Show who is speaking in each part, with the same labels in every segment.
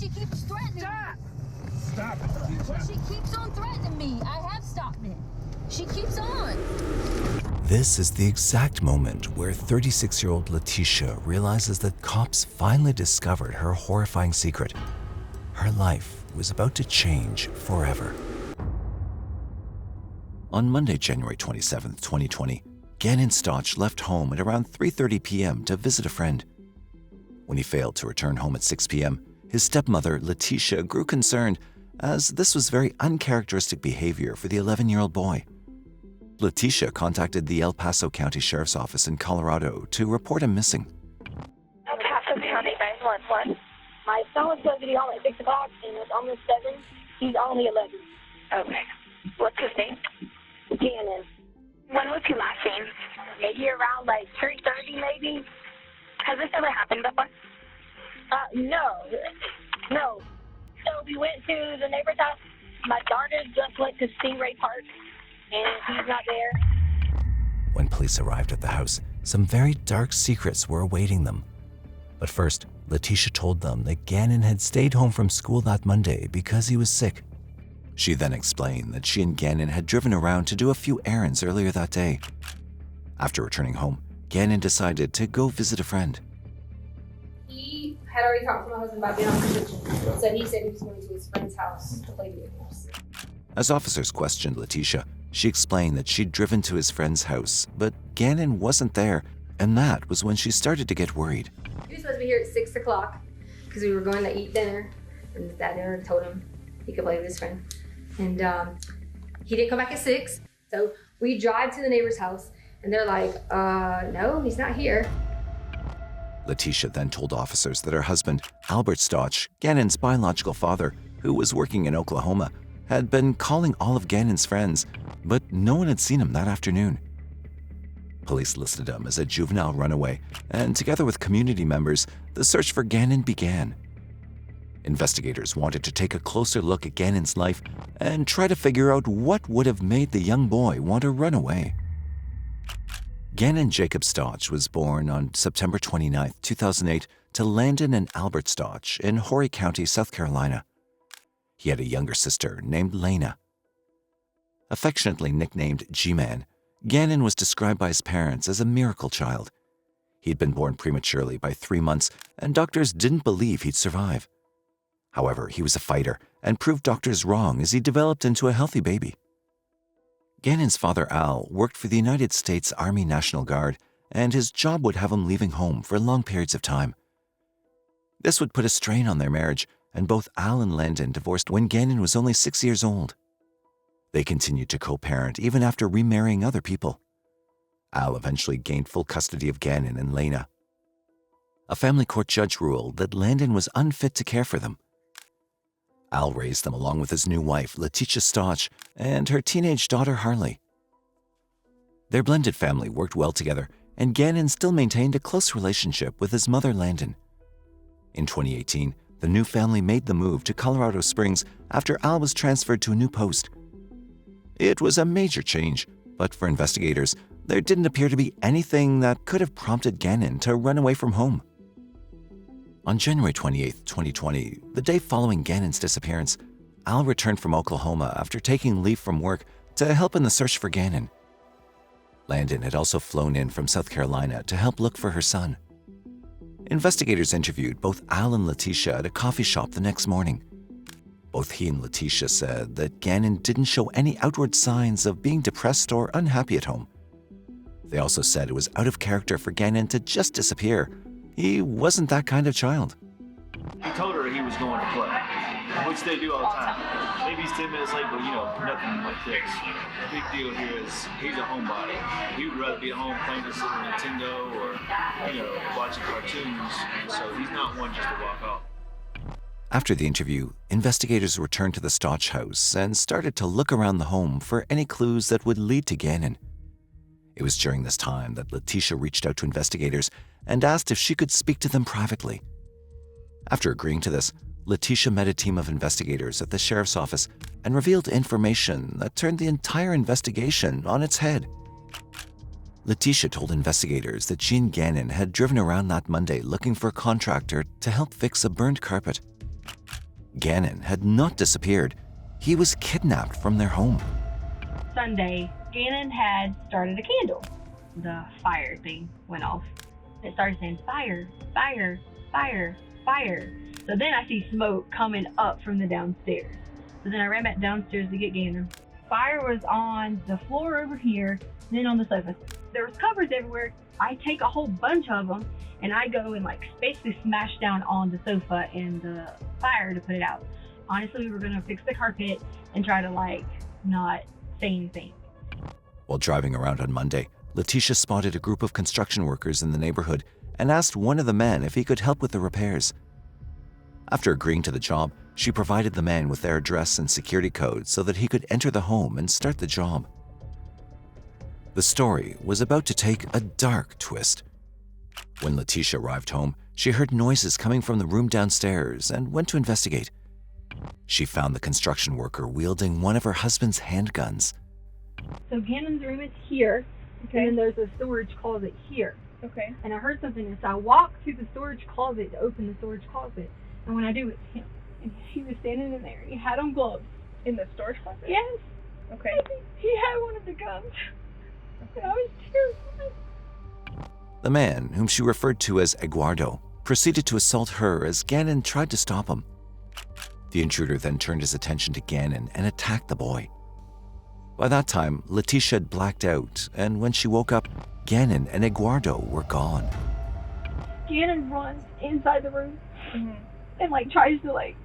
Speaker 1: she keeps threatening me.
Speaker 2: Stop it, Letecia.
Speaker 1: But she keeps on threatening me. I have stopped it. She keeps on.
Speaker 3: This is the exact moment where 36-year-old Letecia realizes that cops finally discovered her horrifying secret. Her life was about to change forever. On Monday, January 27, 2020, Gannon Stauch left home at around 3:30 p.m. to visit a friend. When he failed to return home at 6 p.m., his stepmother, Letecia, grew concerned as this was very uncharacteristic behavior for the 11-year-old boy. Letecia contacted the El Paso County Sheriff's Office in Colorado to report him missing.
Speaker 4: El Paso County 911. My son was supposed to be home at 6 o'clock, and it's almost 7. He's only 11.
Speaker 5: Okay. What's his name?
Speaker 4: Gannon.
Speaker 5: When was he last seen?
Speaker 4: Maybe around like 3:30, maybe.
Speaker 5: Has this ever happened before?
Speaker 4: No. So we went to the neighbor's house. My daughter just went to Stingray Park, and he's not there.
Speaker 3: When police arrived at the house, some very dark secrets were awaiting them. But first, Letecia told them that Gannon had stayed home from school that Monday because he was sick. She then explained that she and Gannon had driven around to do a few errands earlier that day. After returning home, Gannon decided to go visit a friend.
Speaker 6: He had already talked to my husband about being on vacation, so he said he was going to his friend's house to play video games.
Speaker 3: As officers questioned Letecia, she explained that she'd driven to his friend's house, but Gannon wasn't there, and that was when she started to get worried.
Speaker 6: He was supposed to be here at 6 o'clock because we were going to eat dinner, and that dinner told him he could play with his friend. And he didn't come back at 6, so we drive to the neighbor's house, and they're like, no, he's not here.
Speaker 3: Letecia then told officers that her husband, Albert Stauch, Gannon's biological father, who was working in Oklahoma, had been calling all of Gannon's friends, but no one had seen him that afternoon. Police listed him as a juvenile runaway, and together with community members, the search for Gannon began. Investigators wanted to take a closer look at Gannon's life and try to figure out what would have made the young boy want to run away. Gannon Jacob Stauch was born on September 29, 2008, to Landon and Albert Stauch in Horry County, South Carolina. He had a younger sister named Lena. Affectionately nicknamed G-Man, Gannon was described by his parents as a miracle child. He'd been born prematurely by 3 months, and doctors didn't believe he'd survive. However, he was a fighter and proved doctors wrong as he developed into a healthy baby. Gannon's father, Al, worked for the United States Army National Guard, and his job would have him leaving home for long periods of time. This would put a strain on their marriage, and both Al and Landon divorced when Gannon was only 6 years old. They continued to co-parent even after remarrying other people. Al eventually gained full custody of Gannon and Lena. A family court judge ruled that Landon was unfit to care for them. Al raised them along with his new wife, Letecia Stauch, and her teenage daughter, Harley. Their blended family worked well together, and Gannon still maintained a close relationship with his mother, Landon. In 2018, the new family made the move to Colorado Springs after Al was transferred to a new post. It was a major change, but for investigators, there didn't appear to be anything that could have prompted Gannon to run away from home. On January 28, 2020, the day following Gannon's disappearance, Al returned from Oklahoma after taking leave from work to help in the search for Gannon. Landon had also flown in from South Carolina to help look for her son. Investigators interviewed both Al and Letecia at a coffee shop the next morning. Both he and Letecia said that Gannon didn't show any outward signs of being depressed or unhappy at home. They also said it was out of character for Gannon to just disappear. He wasn't that kind of child.
Speaker 7: He told her he was going to play, which they do all the time. Maybe he's 10 minutes late, but nothing like this. The big deal here is he's a homebody. He would rather be at home playing this little Nintendo or, watching cartoons. So he's not one just to walk off.
Speaker 3: After the interview, investigators returned to the Stauch house and started to look around the home for any clues that would lead to Gannon. It was during this time that Letecia reached out to investigators and asked if she could speak to them privately. After agreeing to this, Letecia met a team of investigators at the sheriff's office and revealed information that turned the entire investigation on its head. Letecia told investigators that she and Gannon had driven around that Monday looking for a contractor to help fix a burned carpet. Gannon had not disappeared. He was kidnapped from their home.
Speaker 8: Sunday, Gannon had started a candle. The fire thing went off. It started saying fire, fire, fire, fire. So then I see smoke coming up from the downstairs. So then I ran back downstairs to get Gannon. Fire was on the floor over here, then on the sofa. There was covers everywhere. I take a whole bunch of them and I go and like basically smash down on the sofa and the fire to put it out. Honestly, we were gonna fix the carpet and try to like not say anything.
Speaker 3: While driving around on Monday, Letecia spotted a group of construction workers in the neighborhood and asked one of the men if he could help with the repairs. After agreeing to the job, she provided the man with their address and security code so that he could enter the home and start the job. The story was about to take a dark twist. When Letecia arrived home, she heard noises coming from the room downstairs and went to investigate. She found the construction worker wielding one of her husband's handguns.
Speaker 8: So Gannon's room is here, and then there's a storage closet here.
Speaker 9: Okay.
Speaker 8: And I heard something, and so I walked to the storage closet to open the storage closet. And when I do, it's him. And he was standing in there. He had on gloves.
Speaker 9: In the storage closet?
Speaker 8: Yes.
Speaker 9: Okay.
Speaker 8: He had one of the guns. And I was terrified.
Speaker 3: The man, whom she referred to as Eduardo, proceeded to assault her as Gannon tried to stop him. The intruder then turned his attention to Gannon and attacked the boy. By that time, Letecia had blacked out, and when she woke up, Gannon and Eduardo were gone.
Speaker 8: Gannon runs inside the room and like tries to like,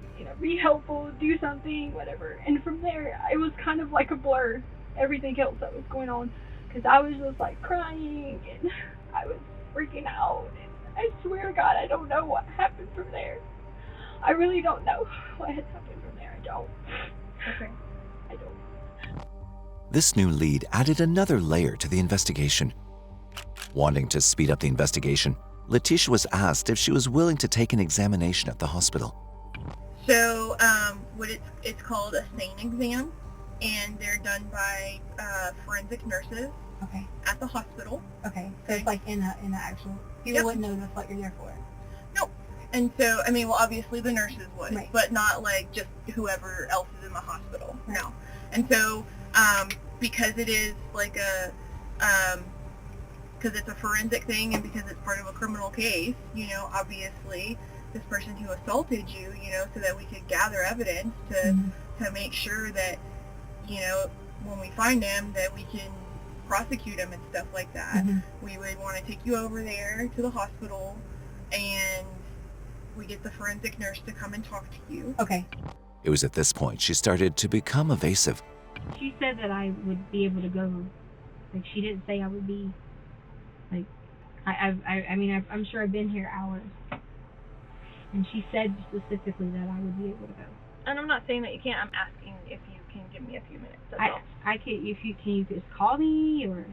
Speaker 8: be helpful, do something, whatever. And from there, it was kind of like a blur, everything else that was going on. Because I was just like crying and I was freaking out. And I swear to God, I don't know what happened from there. I really don't know what had happened from there. I don't.
Speaker 9: Okay.
Speaker 8: I don't.
Speaker 3: This new lead added another layer to the investigation. Wanting to speed up the investigation, Letecia was asked if she was willing to take an examination at the hospital.
Speaker 10: So, it's called a SANE exam, and they're done by forensic nurses.
Speaker 6: Okay.
Speaker 10: At the hospital.
Speaker 6: Okay. So it's like in the actual. People wouldn't know that's what you're there for.
Speaker 10: No. And so, obviously the nurses would,
Speaker 6: right.
Speaker 10: But not like just whoever else is in the hospital. Right. No. And so, because it is like because it's a forensic thing and because it's part of a criminal case, obviously this person who assaulted you, so that we could gather evidence to make sure that, when we find him, that we can prosecute him and stuff like that. We would want to take you over there to the hospital and we get the forensic nurse to come and talk to you.
Speaker 6: Okay.
Speaker 3: It was at this point she started to become evasive.
Speaker 8: She said that I would be able to go. Like, she didn't say I would be, like, I'm sure I've been here hours. And she said specifically that I would be able to go.
Speaker 9: And I'm not saying that you can't. I'm asking if you can give me a few minutes. That's all.
Speaker 8: I can, if you can, you just call me, or,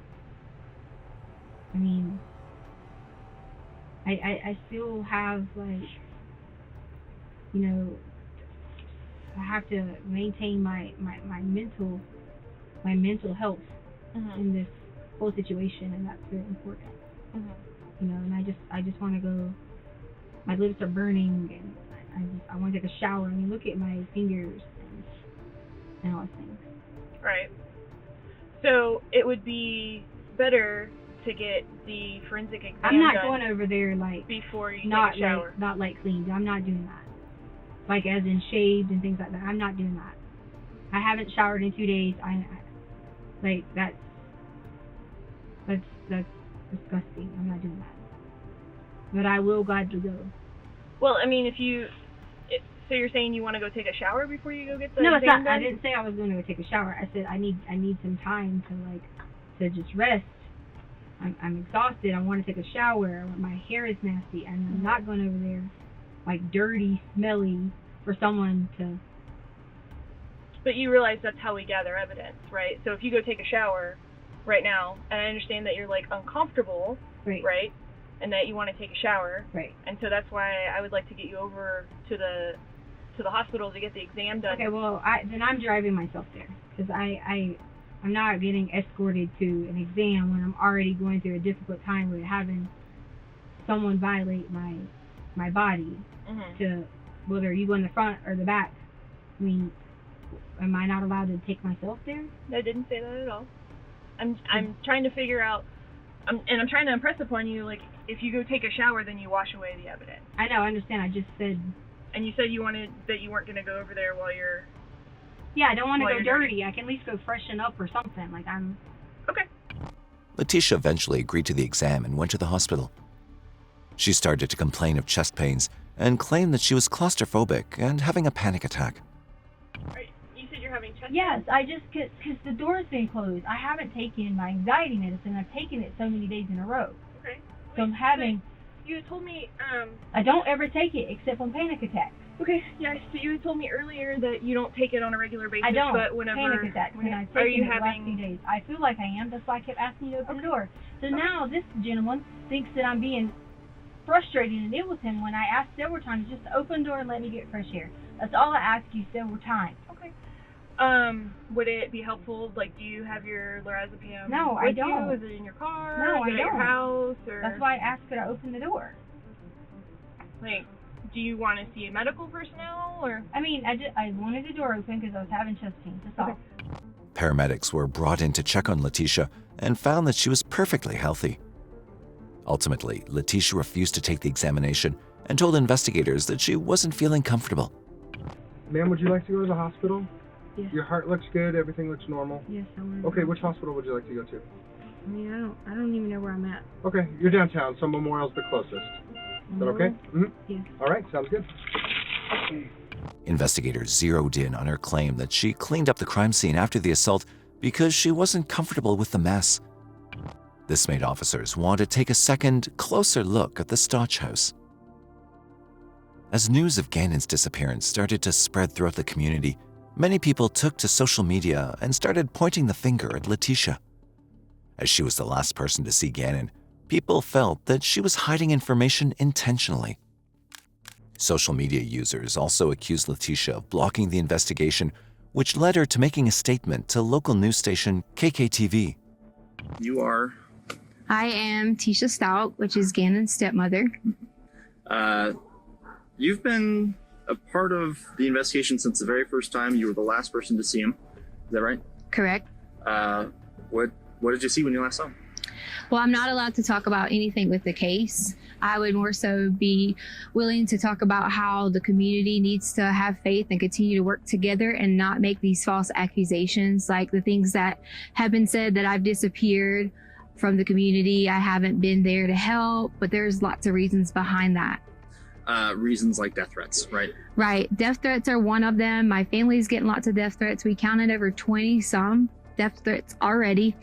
Speaker 8: I still have, like, I have to maintain my mental health in this whole situation, and that's very important. And I just want to go. My lips are burning, and I want to take a shower. Look at my fingers and all those things.
Speaker 9: Right. So it would be better to get the forensic exam
Speaker 8: I'm not
Speaker 9: done
Speaker 8: going over there like
Speaker 9: before you
Speaker 8: not
Speaker 9: take a shower.
Speaker 8: Not like cleaned. I'm not doing that. Like as in shaved and things like that. I'm not doing that. I haven't showered in 2 days. That's disgusting. I'm not doing that. But I will gladly go.
Speaker 9: Well, so you're saying you want to go take a shower before you go get the
Speaker 8: No, it's
Speaker 9: exam
Speaker 8: not.
Speaker 9: done?
Speaker 8: I didn't say I was going to go take a shower. I said I need some time to just rest. I'm exhausted. I want to take a shower. My hair is nasty, and I'm not going over there like dirty, smelly for someone to.
Speaker 9: But you realize that's how we gather evidence, right? So if you go take a shower right now, and I understand that you're like uncomfortable, right? And that you want to take a shower,
Speaker 8: right?
Speaker 9: And so that's why I would like to get you over to the hospital to get the exam done.
Speaker 8: Okay, well, then I'm driving myself there because I'm not getting escorted to an exam when I'm already going through a difficult time with having someone violate my body to
Speaker 6: whether you go in the front or the back. I mean, am I not allowed to take myself there?
Speaker 9: I didn't say that at all. I'm trying to figure out, I'm trying to impress upon you, like, if you go take a shower, then you wash away the evidence.
Speaker 6: I know, I understand. I just said...
Speaker 9: And you said you weren't going to go over there while you're...
Speaker 6: Yeah, I don't want to go dirty. I can at least go freshen up or something. Like, I'm...
Speaker 9: Okay.
Speaker 3: Letecia eventually agreed to the exam and went to the hospital. She started to complain of chest pains and claimed that she was claustrophobic and having a panic attack.
Speaker 9: You said you're having chest pains?
Speaker 6: Yes, I just... Because the door's been closed. I haven't taken my anxiety medicine. I've taken it so many days in a row.
Speaker 9: Okay.
Speaker 6: So I'm having...
Speaker 9: You had told me,
Speaker 6: I don't ever take it except on panic attacks.
Speaker 9: Okay, yeah, so you had told me earlier that you don't take it on a regular basis.
Speaker 6: I don't.
Speaker 9: But whenever...
Speaker 6: Panic attacks.
Speaker 9: Are you
Speaker 6: having... The last few days. I feel like I am. That's why I kept asking you to open the door. So now this gentleman thinks that I'm being frustrated and ill with him when I asked several times just to open the door and let me get fresh air. That's all I asked you several times.
Speaker 9: Okay. Would it be helpful, like, do you have your lorazepam
Speaker 6: No, I don't.
Speaker 9: you? Is it in your car?
Speaker 6: No,
Speaker 9: Is it
Speaker 6: I
Speaker 9: at
Speaker 6: don't.
Speaker 9: your house? Or...
Speaker 6: That's why I asked could I open the door.
Speaker 9: Like, do you want to see a medical personnel, or?
Speaker 6: I mean, I wanted the door open because I was having chest pains. That's all.
Speaker 3: Paramedics were brought in to check on Letecia and found that she was perfectly healthy. Ultimately, Letecia refused to take the examination and told investigators that she wasn't feeling comfortable.
Speaker 2: Ma'am, would you like to go to the hospital?
Speaker 6: Yes.
Speaker 2: Your heart looks good, everything looks normal.
Speaker 6: Yes, I want to.
Speaker 2: Okay, which hospital would you like to go to?
Speaker 6: I mean, I don't even know where I'm at.
Speaker 2: Okay, you're downtown, so Memorial's the closest. Is that okay? Mm-hmm.
Speaker 6: Yes.
Speaker 2: All right, sounds good.
Speaker 3: Investigators zeroed in on her claim that she cleaned up the crime scene after the assault because she wasn't comfortable with the mess. This made officers want to take a second, closer look at the Stauch house. As news of Gannon's disappearance started to spread throughout the community, many people took to social media and started pointing the finger at Letecia. As she was the last person to see Gannon, people felt that she was hiding information intentionally. Social media users also accused Letecia of blocking the investigation, which led her to making a statement to local news station KKTV.
Speaker 11: You are?
Speaker 12: I am Letecia Stauch, which is Gannon's stepmother.
Speaker 11: You've been a part of the investigation since the very first time. You were the last person to see him. Is that right?
Speaker 12: Correct.
Speaker 11: What did you see when you last saw him?
Speaker 12: Well, I'm not allowed to talk about anything with the case. I would more so be willing to talk about how the community needs to have faith and continue to work together and not make these false accusations, like the things that have been said that I've disappeared from the community. I haven't been there to help, but there's lots of reasons behind that.
Speaker 11: Reasons like death threats, right?
Speaker 12: Right. Death threats are one of them. My family's getting lots of death threats. We counted over 20-some death threats already.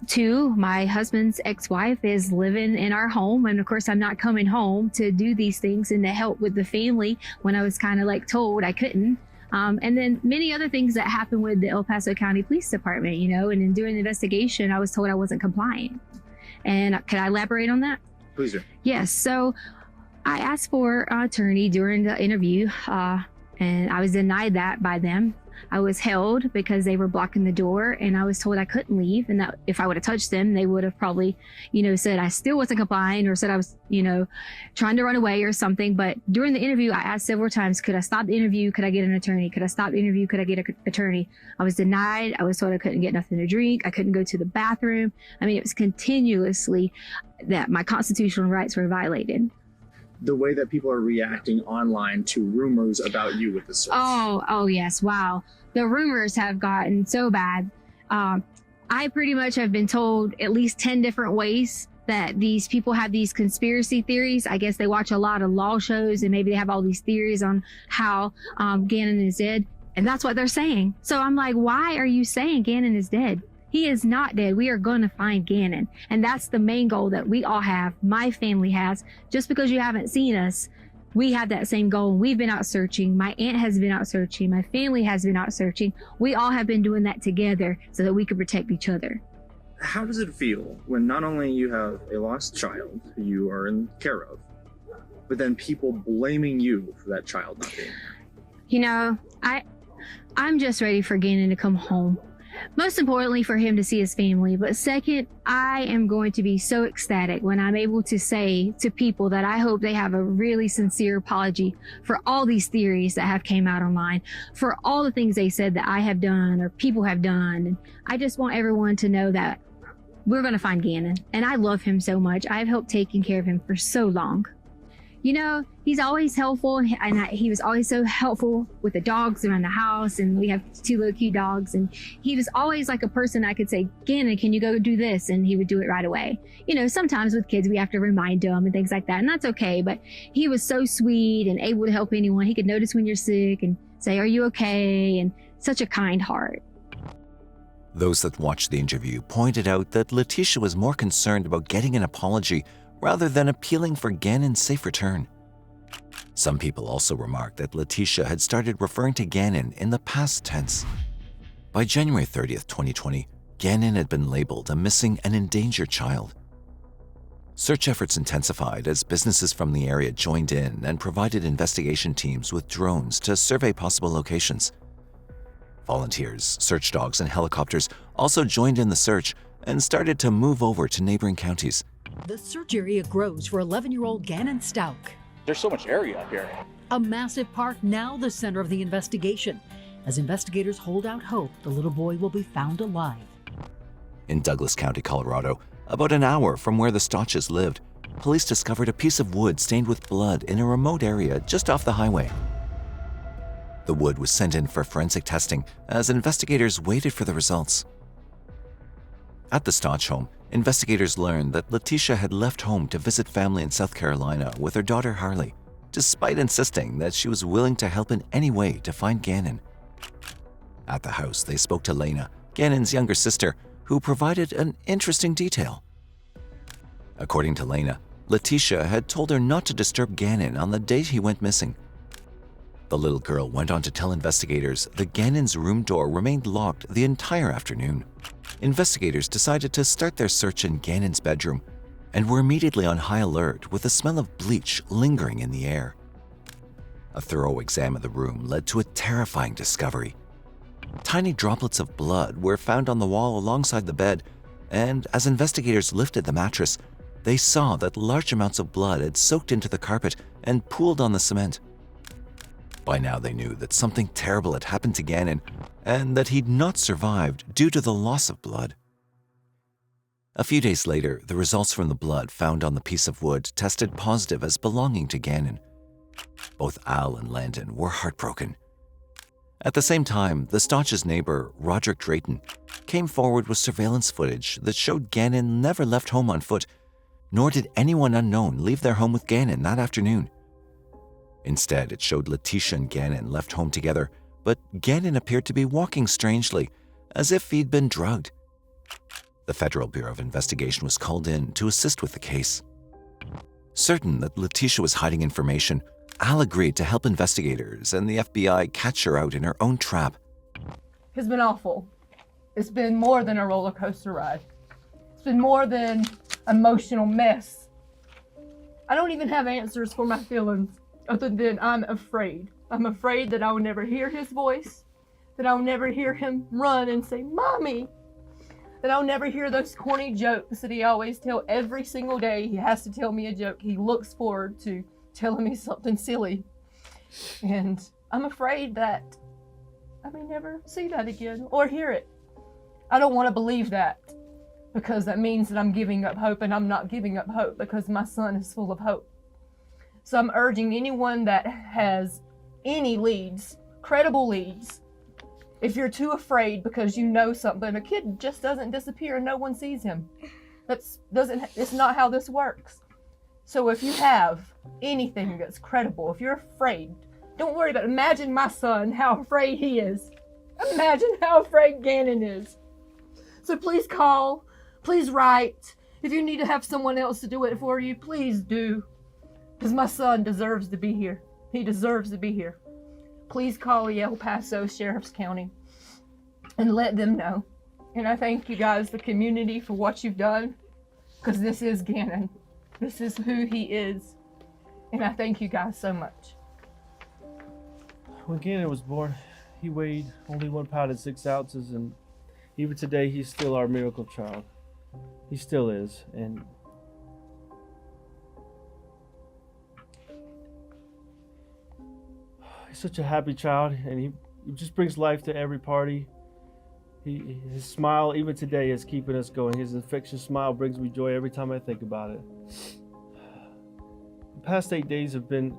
Speaker 12: 2, my husband's ex-wife is living in our home. And of course, I'm not coming home to do these things and to help with the family when I was kind of like told I couldn't. And then many other things that happened with the El Paso County Police Department, you know, and in doing the investigation, I was told I wasn't compliant. And can I elaborate on that?
Speaker 11: Please do.
Speaker 12: Yes. So I asked for an attorney during the interview, and I was denied that by them. I was held because they were blocking the door, and I was told I couldn't leave, and that if I would have touched them, they would have probably, you know, said I still wasn't complying or said I was, you know, trying to run away or something. But during the interview, I asked several times, could I stop the interview? Could I get an attorney? Could I stop the interview? Could I get an attorney? I was denied. I was told I couldn't get nothing to drink. I couldn't go to the bathroom. I mean, it was continuously that my constitutional rights were violated.
Speaker 11: The way that people are reacting online to rumors about you with the search.
Speaker 12: Oh yes, wow. The rumors have gotten so bad. I pretty much have been told at least 10 different ways that these people have these conspiracy theories. I guess they watch a lot of law shows and maybe they have all these theories on how Gannon is dead. And that's what they're saying. So I'm like, why are you saying Gannon is dead? He is not dead. We are going to find Gannon. And that's the main goal that we all have. My family has. Just because you haven't seen us, we have that same goal. We've been out searching. My aunt has been out searching. My family has been out searching. We all have been doing that together so that we could protect each other.
Speaker 11: How does it feel when not only you have a lost child who you are in care of, but then people blaming you for that child not being there?
Speaker 12: You know, I'm just ready for Gannon to come home. Most importantly, for him to see his family. But second, I am going to be so ecstatic when I'm able to say to people that I hope they have a really sincere apology for all these theories that have came out online, for all the things they said that I have done or people have done. And I just want everyone to know that we're going to find Gannon. And I love him so much. I've helped taking care of him for so long. You know, he's always helpful, and he was always so helpful with the dogs around the house, and we have 2 little cute dogs, and he was always like a person I could say, Gannon, can you go do this? And he would do it right away. You know, sometimes with kids, we have to remind them and things like that, and that's okay, but he was so sweet and able to help anyone. He could notice when you're sick and say, are you okay? And such a kind heart.
Speaker 3: Those that watched the interview pointed out that Letecia was more concerned about getting an apology rather than appealing for Gannon's safe return. Some people also remarked that Letecia had started referring to Gannon in the past tense. By January 30th, 2020, Gannon had been labeled a missing and endangered child. Search efforts intensified as businesses from the area joined in and provided investigation teams with drones to survey possible locations. Volunteers, search dogs, and helicopters also joined in the search and started to move over to neighboring counties.
Speaker 13: The search area grows for 11-year-old Gannon Stauch.
Speaker 14: There's so much area up here.
Speaker 13: A massive park now the center of the investigation, as investigators hold out hope the little boy will be found alive.
Speaker 3: In Douglas County, Colorado, about an hour from where the Stauches lived, police discovered a piece of wood stained with blood in a remote area just off the highway. The wood was sent in for forensic testing as investigators waited for the results. At the Stauch home, investigators learned that Letecia had left home to visit family in South Carolina with her daughter Harley, despite insisting that she was willing to help in any way to find Gannon. At the house, they spoke to Lena, Gannon's younger sister, who provided an interesting detail. According to Lena, Letecia had told her not to disturb Gannon on the date he went missing. The little girl went on to tell investigators that Gannon's room door remained locked the entire afternoon. Investigators decided to start their search in Gannon's bedroom and were immediately on high alert with the smell of bleach lingering in the air. A thorough exam of the room led to a terrifying discovery. Tiny droplets of blood were found on the wall alongside the bed, and as investigators lifted the mattress, they saw that large amounts of blood had soaked into the carpet and pooled on the cement. By now they knew that something terrible had happened to Gannon and that he'd not survived due to the loss of blood. A few days later, the results from the blood found on the piece of wood tested positive as belonging to Gannon. Both Al and Landon were heartbroken. At the same time, the Stauch's neighbor, Roderick Drayton, came forward with surveillance footage that showed Gannon never left home on foot, nor did anyone unknown leave their home with Gannon that afternoon. Instead, it showed Letecia and Gannon left home together, but Gannon appeared to be walking strangely, as if he'd been drugged. The Federal Bureau of Investigation was called in to assist with the case. Certain that Letecia was hiding information, Al agreed to help investigators and the FBI catch her out in her own trap.
Speaker 15: It's been awful. It's been more than a roller coaster ride. It's been more than emotional mess. I don't even have answers for my feelings other than I'm afraid. I'm afraid that I'll never hear his voice, that I'll never hear him run and say, Mommy, that I'll never hear those corny jokes that he always tells every single day. He has to tell me a joke. He looks forward to telling me something silly. And I'm afraid that I may never see that again or hear it. I don't want to believe that, because that means that I'm giving up hope, and I'm not giving up hope because my son is full of hope. So I'm urging anyone that has any leads, credible leads, if you're too afraid because you know something, a kid just doesn't disappear and no one sees him. It's not how this works. So if you have anything that's credible, if you're afraid, don't worry about it. Imagine my son, how afraid he is. Imagine how afraid Gannon is. So please call, please write. If you need to have someone else to do it for you, please do. Because my son deserves to be here. He deserves to be here. Please call the El Paso Sheriff's County and let them know. And I thank you guys, the community, for what you've done. Because this is Gannon. This is who he is. And I thank you guys so much.
Speaker 16: When Gannon was born, he weighed only 1 pound and 6 ounces, and Even today, he's still our miracle child. He still is, and he's such a happy child, and he just brings life to every party. His smile, even today, is keeping us going. His infectious smile brings me joy every time I think about it. The past 8 days have been,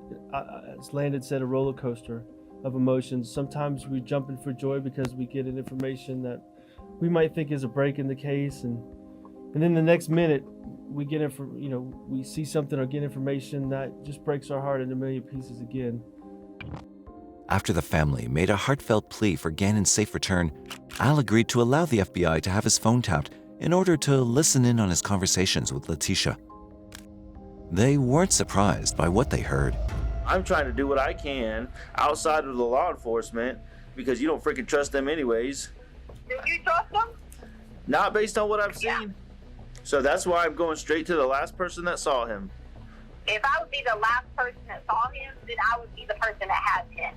Speaker 16: as Landon said, a roller coaster of emotions. Sometimes we jump in for joy because we get an information that we might think is a break in the case, and then the next minute we get we see something or get information that just breaks our heart into a million pieces again.
Speaker 3: After the family made a heartfelt plea for Gannon's safe return, Al agreed to allow the FBI to have his phone tapped in order to listen in on his conversations with Letecia. They weren't surprised by what they heard.
Speaker 17: I'm trying to do what I can outside of the law enforcement because you don't freaking trust them anyways.
Speaker 5: Do you trust them?
Speaker 17: Not based on what I've seen. So that's why I'm going straight to the last person that saw him.
Speaker 5: If I would be the last person that saw him, then I would be the person that has him.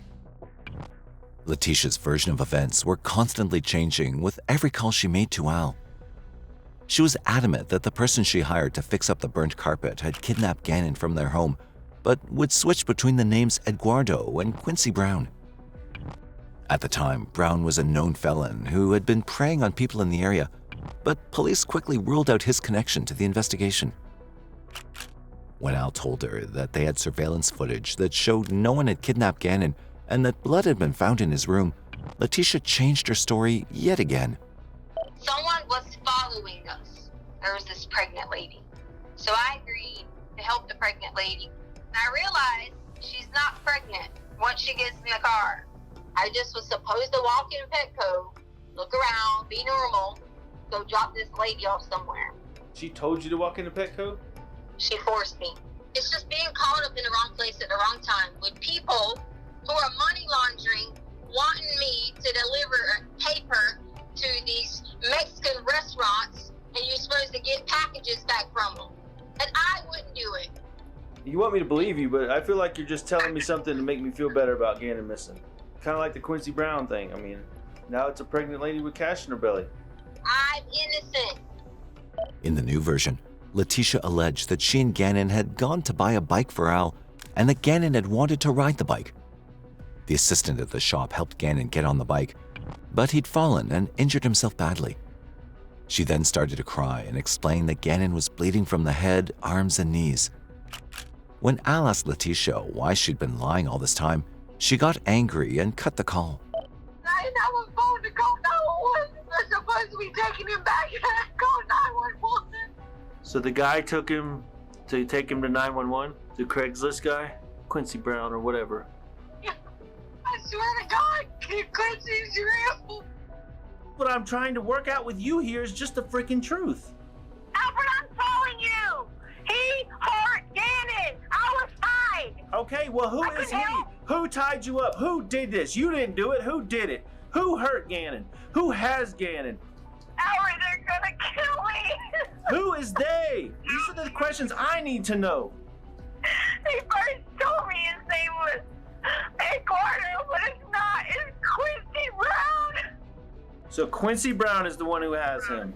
Speaker 3: Letecia's version of events were constantly changing with every call she made to Al. She was adamant that the person she hired to fix up the burnt carpet had kidnapped Gannon from their home, but would switch between the names Eduardo and Quincy Brown. At the time, Brown was a known felon who had been preying on people in the area, but police quickly ruled out his connection to the investigation. When Al told her that they had surveillance footage that showed no one had kidnapped Gannon and that blood had been found in his room, Letecia changed her story yet again.
Speaker 18: Someone was following us. There was this pregnant lady. So I agreed to help the pregnant lady. And I realized she's not pregnant once she gets in the car. I just was supposed to walk in Petco, look around, be normal, go drop this lady off somewhere.
Speaker 16: She told you to walk into Petco?
Speaker 18: She forced me. It's just being caught up in the wrong place at the wrong time with people who are money laundering, wanting me to deliver paper to these Mexican restaurants, and you're supposed to get packages back from them. And I wouldn't do it.
Speaker 16: You want me to believe you, but I feel like you're just telling me something to make me feel better about Gannon missing. Kind of like the Quincy Brown thing. I mean, now it's a pregnant lady with cash in her belly.
Speaker 18: I'm innocent.
Speaker 3: In the new version, Letecia alleged that she and Gannon had gone to buy a bike for Al and that Gannon had wanted to ride the bike. The assistant at the shop helped Gannon get on the bike, but he'd fallen and injured himself badly. She then started to cry and explained that Gannon was bleeding from the head, arms, and knees. When Al asked Letecia why she'd been lying all this time, she got angry and cut the call.
Speaker 5: I didn't have a phone to call 911. They're supposed to be taking him back and I called 911.
Speaker 16: So the guy took him to take him to 911? The Craigslist guy? Quincy Brown or whatever.
Speaker 5: I swear to God, Quincy's real.
Speaker 17: What I'm trying to work out with you here is just the freaking truth.
Speaker 5: Alfred, I'm telling you. He hurt Gannon. I was tied.
Speaker 17: Okay, well, who is he? Who tied you up? Who did this? You didn't do it. Who did it? Who hurt Gannon? Who has Gannon?
Speaker 5: Alfred, they're gonna kill me.
Speaker 17: Who is they? These are the questions I need to know.
Speaker 5: He first told me his name was Eduardo, but it's not. It's Quincy Brown.
Speaker 16: So Quincy Brown is the one who has him.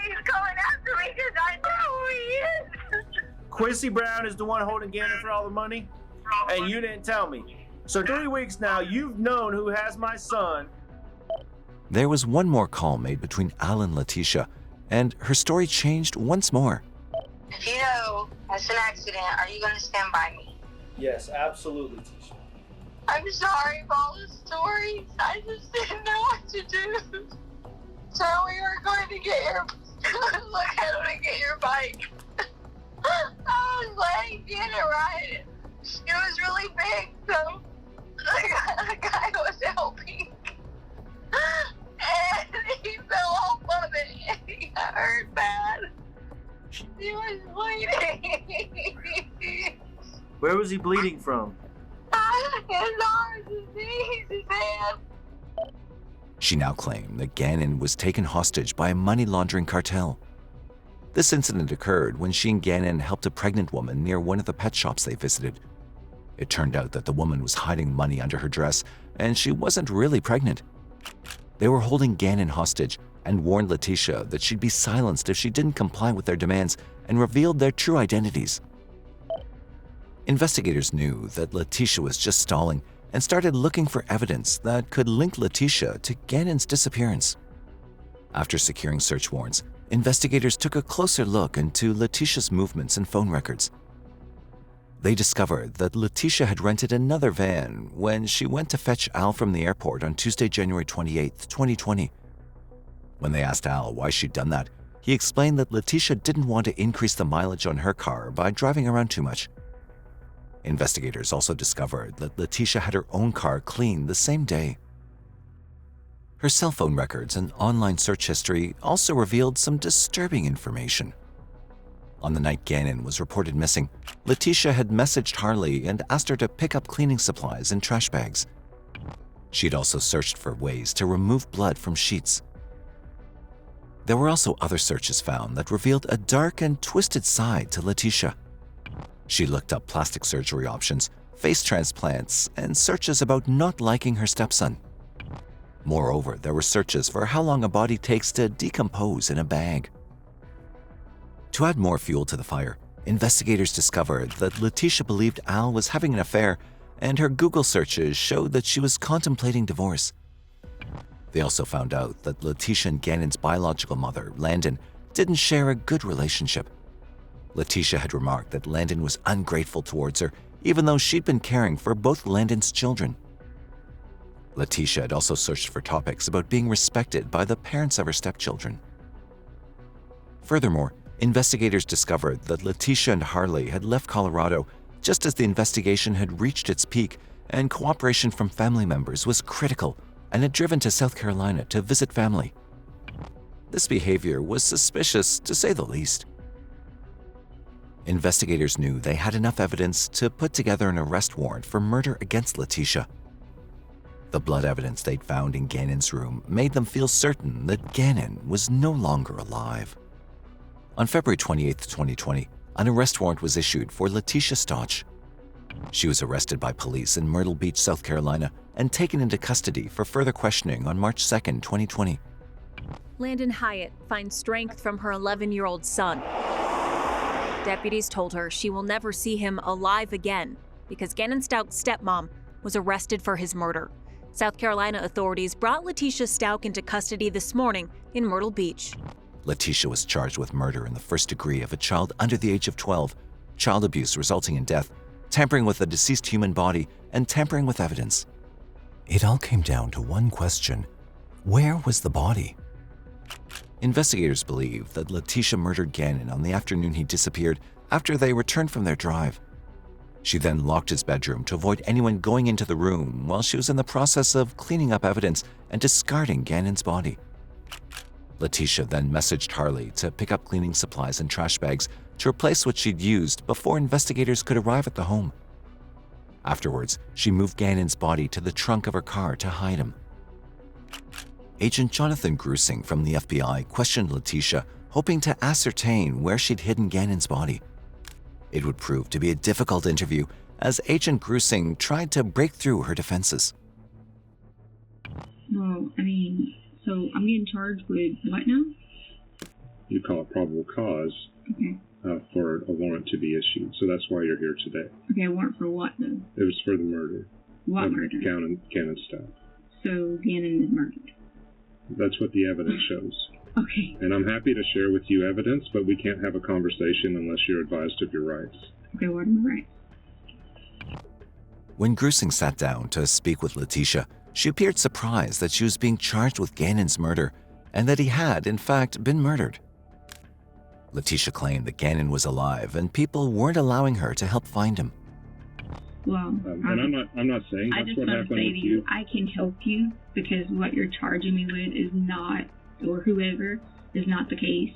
Speaker 5: He's coming after me because I know who he is.
Speaker 17: Quincy Brown is the one holding Gannon for all the money? And you didn't tell me. So 3 weeks now, you've known who has my son.
Speaker 3: There was one more call made between Al and Letecia, and her story changed once more.
Speaker 18: If you know it's an accident, are you going to stand by me?
Speaker 16: Yes, absolutely, Tisha.
Speaker 18: I'm sorry for all the stories. I just didn't know what to do. So we were going to get your look at him to get your bike. I was like, get it right. It was really big, so the guy was helping. And he fell off of it and he got hurt bad. He was bleeding.
Speaker 16: Where was he bleeding from?
Speaker 18: His arms, his knees, his hands.
Speaker 3: She now claimed that Gannon was taken hostage by a money laundering cartel. This incident occurred when she and Gannon helped a pregnant woman near one of the pet shops they visited. It turned out that the woman was hiding money under her dress and she wasn't really pregnant. They were holding Gannon hostage and warned Letecia that she'd be silenced if she didn't comply with their demands and revealed their true identities. Investigators knew that Letecia was just stalling and started looking for evidence that could link Letecia to Gannon's disappearance. After securing search warrants, investigators took a closer look into Letecia's movements and phone records. They discovered that Letecia had rented another van when she went to fetch Al from the airport on Tuesday, January 28, 2020. When they asked Al why she'd done that, he explained that Letecia didn't want to increase the mileage on her car by driving around too much. Investigators also discovered that Letecia had her own car cleaned the same day. Her cell phone records and online search history also revealed some disturbing information. On the night Gannon was reported missing, Letecia had messaged Harley and asked her to pick up cleaning supplies and trash bags. She'd also searched for ways to remove blood from sheets. There were also other searches found that revealed a dark and twisted side to Letecia. She looked up plastic surgery options, face transplants, and searches about not liking her stepson. Moreover, there were searches for how long a body takes to decompose in a bag. To add more fuel to the fire, investigators discovered that Letecia believed Al was having an affair, and her Google searches showed that she was contemplating divorce. They also found out that Letecia and Gannon's biological mother, Landon, didn't share a good relationship. Letecia had remarked that Landon was ungrateful towards her, even though she'd been caring for both Landon's children. Letecia had also searched for topics about being respected by the parents of her stepchildren. Furthermore, investigators discovered that Letecia and Harley had left Colorado just as the investigation had reached its peak, and cooperation from family members was critical and had driven to South Carolina to visit family. This behavior was suspicious, to say the least. Investigators knew they had enough evidence to put together an arrest warrant for murder against Letecia. The blood evidence they'd found in Gannon's room made them feel certain that Gannon was no longer alive. On February 28, 2020, an arrest warrant was issued for Letecia Stauch. She was arrested by police in Myrtle Beach, South Carolina, and taken into custody for further questioning on March 2, 2020.
Speaker 19: Landon Hyatt finds strength from her 11-year-old son. Deputies told her she will never see him alive again because Gannon Stauch's stepmom was arrested for his murder. South Carolina authorities brought Letecia Stauch into custody this morning in Myrtle Beach.
Speaker 3: Letecia was charged with murder in the first degree of a child under the age of 12, child abuse resulting in death, tampering with a deceased human body, and tampering with evidence. It all came down to one question: where was the body? Investigators believe that Letecia murdered Gannon on the afternoon he disappeared after they returned from their drive. She then locked his bedroom to avoid anyone going into the room while she was in the process of cleaning up evidence and discarding Gannon's body. Letecia then messaged Harley to pick up cleaning supplies and trash bags to replace what she'd used before investigators could arrive at the home. Afterwards, she moved Gannon's body to the trunk of her car to hide him. Agent Jonathan Grusing from the FBI questioned Letecia, hoping to ascertain where she'd hidden Gannon's body. It would prove to be a difficult interview as Agent Grusing tried to break through her defenses.
Speaker 20: Well, so I'm getting charged with what now?
Speaker 2: You call it probable cause for a warrant to be issued. So that's why you're here today.
Speaker 20: Okay, a warrant for what though?
Speaker 2: It was for the murder.
Speaker 20: What murder?
Speaker 2: Gannon Stauch.
Speaker 20: So Gannon is murdered.
Speaker 2: That's what the evidence shows.
Speaker 20: Okay.
Speaker 2: And I'm happy to share with you evidence, but we can't have a conversation unless you're advised of your rights.
Speaker 20: Okay, what are my rights?
Speaker 3: When Grusing sat down to speak with Letecia, she appeared surprised that she was being charged with Gannon's murder and that he had, in fact, been murdered. Letecia claimed that Gannon was alive and people weren't allowing her to help find him.
Speaker 20: Well,
Speaker 2: and I'm not saying that's what happened with you.
Speaker 20: I can help you because what you're charging me with is not, or whoever, is not the case.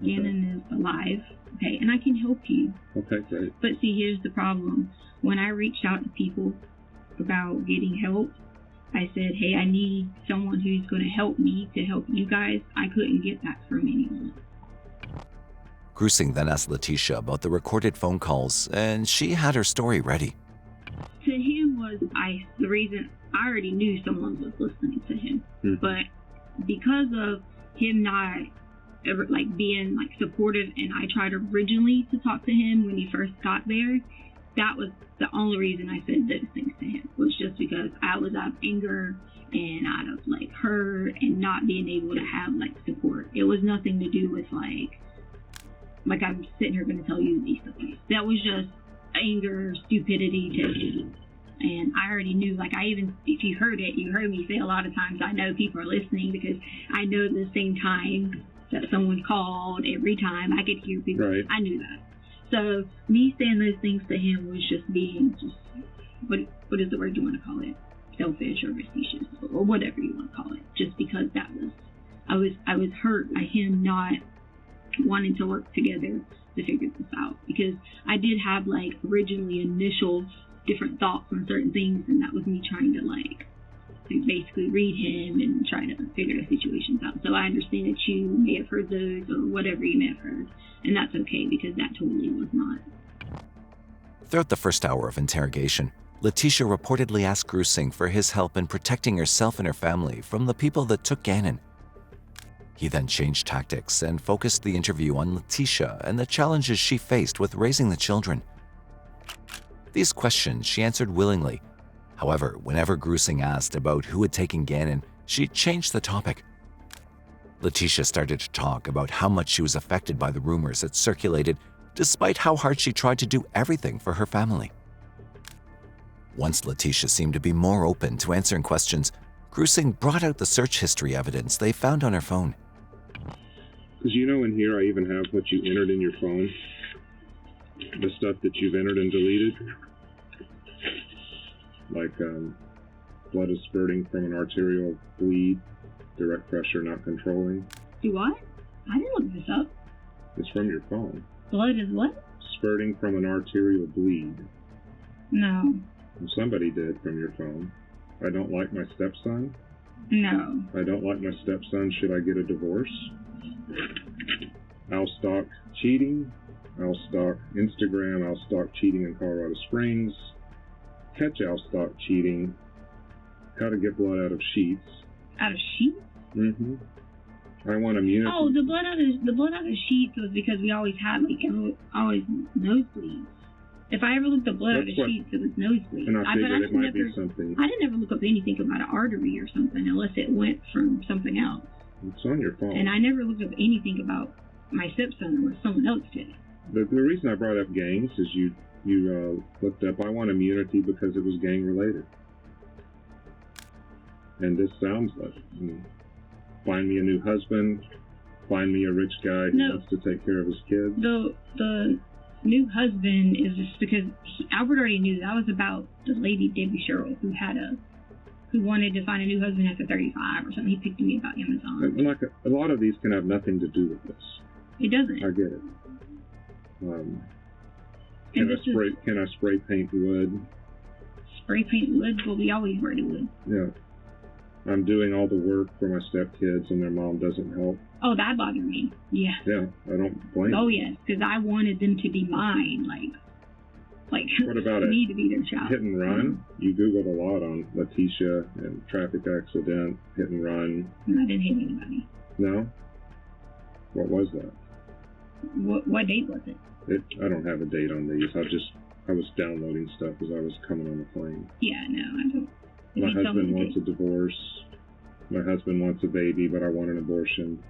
Speaker 20: Okay. Gannon is alive, okay, and I can help you.
Speaker 2: Okay, great.
Speaker 20: But see, here's the problem. When I reached out to people about getting help, I said, hey, I need someone who's going to help me to help you guys. I couldn't get that from anyone.
Speaker 3: Grusing then asked Letecia about the recorded phone calls, and she had her story ready.
Speaker 20: To him the reason I already knew someone was listening to him, but because of him not ever like being like supportive, and I tried originally to talk to him when he first got there, that was the only reason I said those things to him, was just because I was out of anger and out of like hurt and not being able to have like support. It was nothing to do with like I'm sitting here going to tell you these stories. That was just anger, stupidity, testing. And I already knew, like, if you heard it, you heard me say a lot of times, I know people are listening because I know at the same time that someone called, every time I could hear people. Right. I knew that. So me saying those things to him was just being what is the word you want to call it? Selfish or facetious or whatever you want to call it. Just because that was, I was hurt by him not wanting to work together to figure this out, because I did have like originally initial different thoughts on certain things, and that was me trying to like basically read him and try to figure the situations out. So I understand that you may have heard those or whatever you may have heard, and that's okay because that totally was not.
Speaker 3: Throughout the first hour of interrogation, Letecia reportedly asked Grusing for his help in protecting herself and her family from the people that took Gannon. He then changed tactics and focused the interview on Letecia and the challenges she faced with raising the children. These questions she answered willingly. However, whenever Grusing asked about who had taken Gannon, she changed the topic. Letecia started to talk about how much she was affected by the rumors that circulated, despite how hard she tried to do everything for her family. Once Letecia seemed to be more open to answering questions, Grusing brought out the search history evidence they found on her phone.
Speaker 2: Because in here I even have what you entered in your phone. The stuff that you've entered and deleted. Like blood is spurting from an arterial bleed, direct pressure not controlling.
Speaker 20: Do what? I didn't look this up.
Speaker 2: It's from your phone.
Speaker 20: Blood is what?
Speaker 2: Spurting from an arterial bleed.
Speaker 20: No.
Speaker 2: Well, somebody did from your phone. I don't like my stepson.
Speaker 20: No.
Speaker 2: I don't like my stepson. Should I get a divorce? I'll stalk cheating. I'll stalk Instagram. I'll stalk cheating in Colorado Springs. Catch I'll stalk cheating. How to get blood out of sheets.
Speaker 20: Out of sheets?
Speaker 2: Mm-hmm. I want immunity.
Speaker 20: Oh, the blood out of sheets was because we always had always nosebleeds. If I ever looked up blood out of sheets, it was nosebleeds.
Speaker 2: And I figured it might be something.
Speaker 20: I didn't ever look up anything about an artery or something unless it went from something else.
Speaker 2: It's on your phone.
Speaker 20: And I never looked up anything about my stepson unless someone else did.
Speaker 2: The reason I brought up gangs is you looked up, I want immunity because it was gang related. And this sounds like, find me a new husband, find me a rich guy who wants to take care of his kids.
Speaker 20: The new husband is just because Albert already knew that was about the lady Debbie Sherrill who wanted to find a new husband after 35 or something. He picked me about Amazon.
Speaker 2: And like a lot of these can have nothing to do with this.
Speaker 20: It doesn't.
Speaker 2: I get it. Can I spray paint wood?
Speaker 20: Spray paint wood? Well, we always spray wood.
Speaker 2: Yeah. I'm doing all the work for my stepkids and their mom doesn't help.
Speaker 20: Oh, that bothered me. Yeah.
Speaker 2: Yeah, I don't blame
Speaker 20: Oh, yes, because I wanted them to be mine. Like
Speaker 2: what about
Speaker 20: me to be their child.
Speaker 2: Hit and run? You Googled a lot on Letecia and traffic accident, hit and run.
Speaker 20: I didn't hit anybody.
Speaker 2: No? What was that?
Speaker 20: What date was it?
Speaker 2: I don't have a date on these. I was downloading stuff as I was coming on the plane.
Speaker 20: Yeah, no, I don't.
Speaker 2: My husband wants a divorce. My husband wants a baby, but I want an abortion.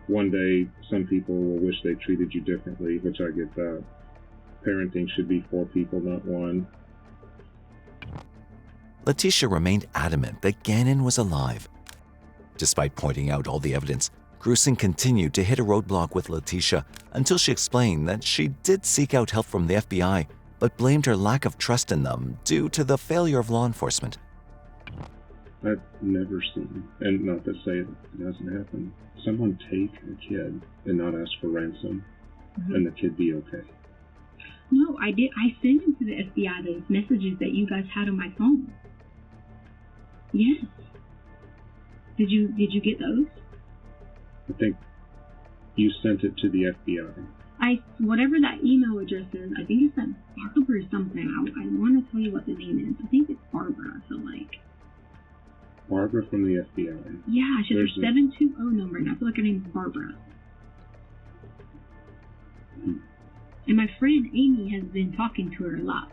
Speaker 2: One day, some people will wish they treated you differently, which I get that. Parenting should be for people, not one.
Speaker 3: Letecia remained adamant that Gannon was alive. Despite pointing out all the evidence, Grusing continued to hit a roadblock with Letecia until she explained that she did seek out help from the FBI, but blamed her lack of trust in them due to the failure of law enforcement.
Speaker 2: I've never seen, and not to say it hasn't happened, someone take a kid and not ask for ransom, and the kid be okay.
Speaker 20: No, I did. I sent them to the FBI those messages that you guys had on my phone. Yes. Did you get those?
Speaker 2: I think you sent it to the FBI.
Speaker 20: whatever that email address is, I think it's that Barbara or something. I want to tell you what the name is. I think it's Barbara, I feel like.
Speaker 2: Barbara from the FBI.
Speaker 20: Yeah, she has a 720 number, and I feel like her name's Barbara. And my friend Amy has been talking to her a lot.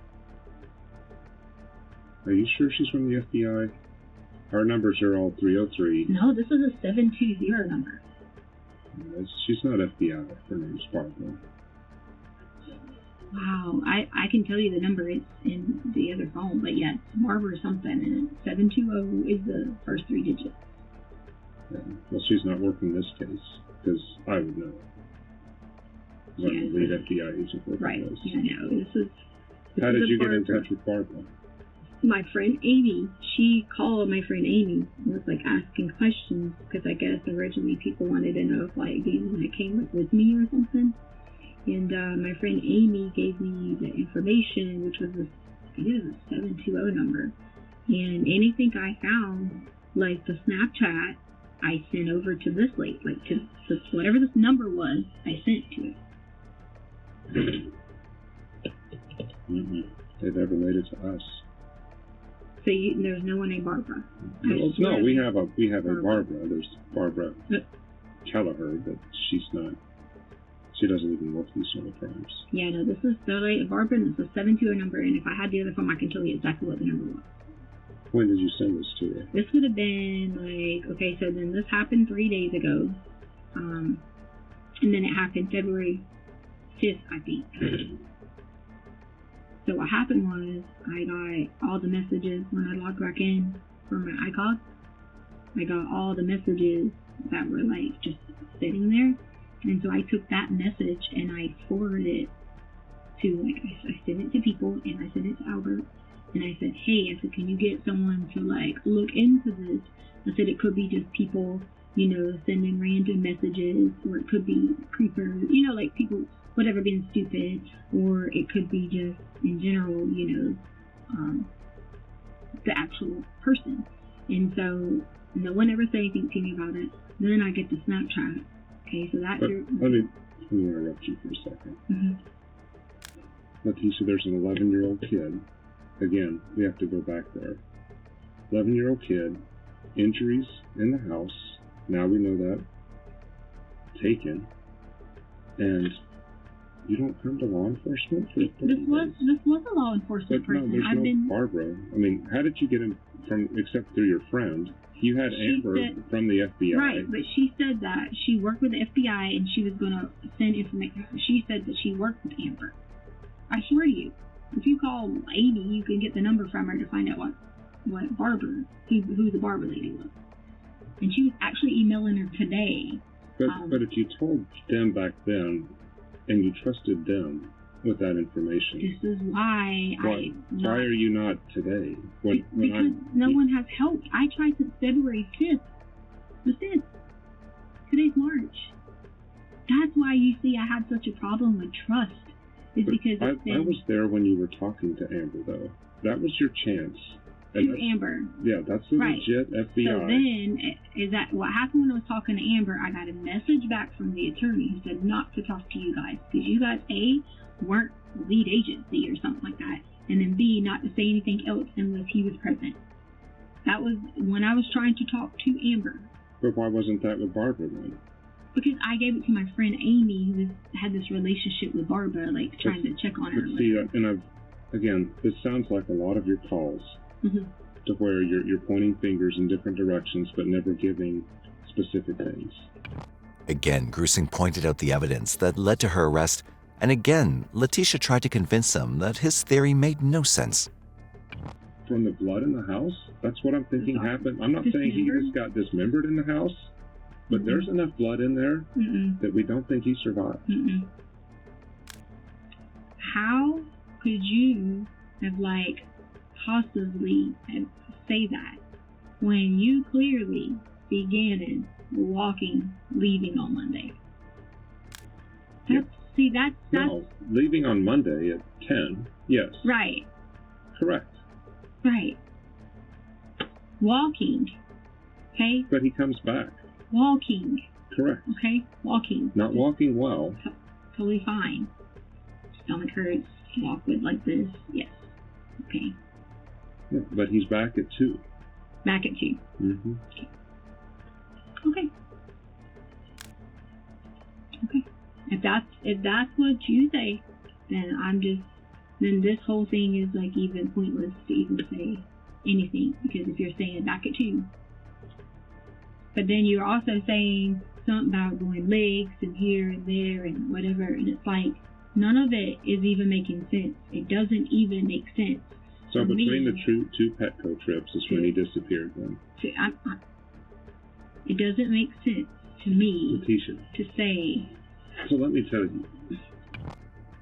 Speaker 2: Are you sure she's from the FBI? Our numbers are all 303.
Speaker 20: No, this is a 720 number.
Speaker 2: She's not FBI. Her name's Barbara.
Speaker 20: Wow, I can tell you the number. It's in the other phone, but yeah, it's Barbara or something, and 720 is the first 3 digits.
Speaker 2: Yeah. Well, she's not working this case, because I would know. I'm the lead FBI agent working
Speaker 20: right.
Speaker 2: this.
Speaker 20: Yeah, I know. This
Speaker 2: How did you get in
Speaker 20: Barbara.
Speaker 2: touch with Barbara?
Speaker 20: My friend Amy, she called my friend Amy and was like asking questions because I guess originally people wanted to know if like Gannon came with me or something. And my friend Amy gave me the information, which was I think it was a 720 number. And anything I found, like the Snapchat, I sent over to this lady, like to whatever this number was, I sent to it.
Speaker 2: Mm-hmm. They never made it to us.
Speaker 20: So there's no one named Barbara.
Speaker 2: No, we have a Barbara. There's Barbara Kelleher, but she's not. She doesn't even work these sort of crimes.
Speaker 20: Yeah, no, this is the Barbara, and it's a 720 number, and if I had the other phone, I can tell you exactly what the number was.
Speaker 2: When did you send this to her?
Speaker 20: This would have been like, okay, so then this happened 3 days ago, and then it happened February 5th, I think. So what happened was I got all the messages when I logged back in from my iCloud. I got all the messages that were like just sitting there. And so I took that message and I forwarded it to, like, I sent it to people and I sent it to Albert. And I said, hey, I said, can you get someone to like look into this? I said, it could be just people, you know, sending random messages, or it could be creepers, you know, like people, whatever, being stupid, or it could be just in general, you know, the actual person. And so no one ever said anything to me about it. Then I get the Snapchat. Okay, so that's your...
Speaker 2: Let me interrupt you for a second.
Speaker 20: Mm-hmm.
Speaker 2: Letecia, there's an 11-year-old kid. Again, we have to go back there. 11-year-old kid, injuries in the house. Now we know that. Taken. And you don't come to law enforcement for
Speaker 20: this was a law enforcement person.
Speaker 2: No, there's no Barbara. I mean, how did you get him from, except through your friend? You had Amber from the FBI.
Speaker 20: Right, but she said that she worked with the FBI and she was going to send information. She said that she worked with Amber. I swear to you, if you call Amy, you can get the number from her to find out what Barbara, who the Barbara lady was. And she was actually emailing her today.
Speaker 2: But if you told them back then, and you trusted them with that information,
Speaker 20: this is why
Speaker 2: why are you not today?
Speaker 20: Because no one has helped. I tried since February 5th. The 5th. Today's March. That's why you see I had such a problem with trust. Is because
Speaker 2: I was there when you were talking to Amber, though. That was your chance.
Speaker 20: To Amber.
Speaker 2: Yeah, that's a legit FBI.
Speaker 20: So then, is that what happened when I was talking to Amber? I got a message back from the attorney who said not to talk to you guys because you guys, A, weren't the lead agency or something like that, and then B, not to say anything else unless he was present. That was when I was trying to talk to Amber.
Speaker 2: But why wasn't that with Barbara then?
Speaker 20: Because I gave it to my friend Amy, who had this relationship with Barbara, like trying to check on her.
Speaker 2: See, again, this sounds like a lot of your calls.
Speaker 20: Mm-hmm.
Speaker 2: To where you're pointing fingers in different directions but never giving specific things.
Speaker 3: Again, Grusing pointed out the evidence that led to her arrest, and again, Letecia tried to convince him that his theory made no sense.
Speaker 2: From the blood in the house? That's what I'm thinking happened. I'm not saying he just got dismembered in the house, but there's enough blood in there that we don't think he survived.
Speaker 20: How could you have, like, possibly say that when you clearly see Gannon leaving on Monday?
Speaker 2: No, leaving on Monday at 10, yes.
Speaker 20: Right.
Speaker 2: Correct.
Speaker 20: Right. Walking, okay?
Speaker 2: But he comes back.
Speaker 20: Walking.
Speaker 2: Correct.
Speaker 20: Okay? Walking.
Speaker 2: Not walking well.
Speaker 20: totally fine. Stomach hurts, walk with like this, yes. Okay.
Speaker 2: Yeah, but he's back at 2.
Speaker 20: Back at 2.
Speaker 2: Mm-hmm.
Speaker 20: Okay. Okay. If that's what you say, then this whole thing is like even pointless to even say anything, because if you're saying back at 2, but then you're also saying something about going legs and here and there and whatever, and it's like none of it is even making sense. It doesn't even make sense.
Speaker 2: So
Speaker 20: to
Speaker 2: between
Speaker 20: me,
Speaker 2: the 2 Petco trips is when he disappeared then.
Speaker 20: It doesn't make sense to me
Speaker 2: Letecia.
Speaker 20: to say.
Speaker 2: So let me tell you.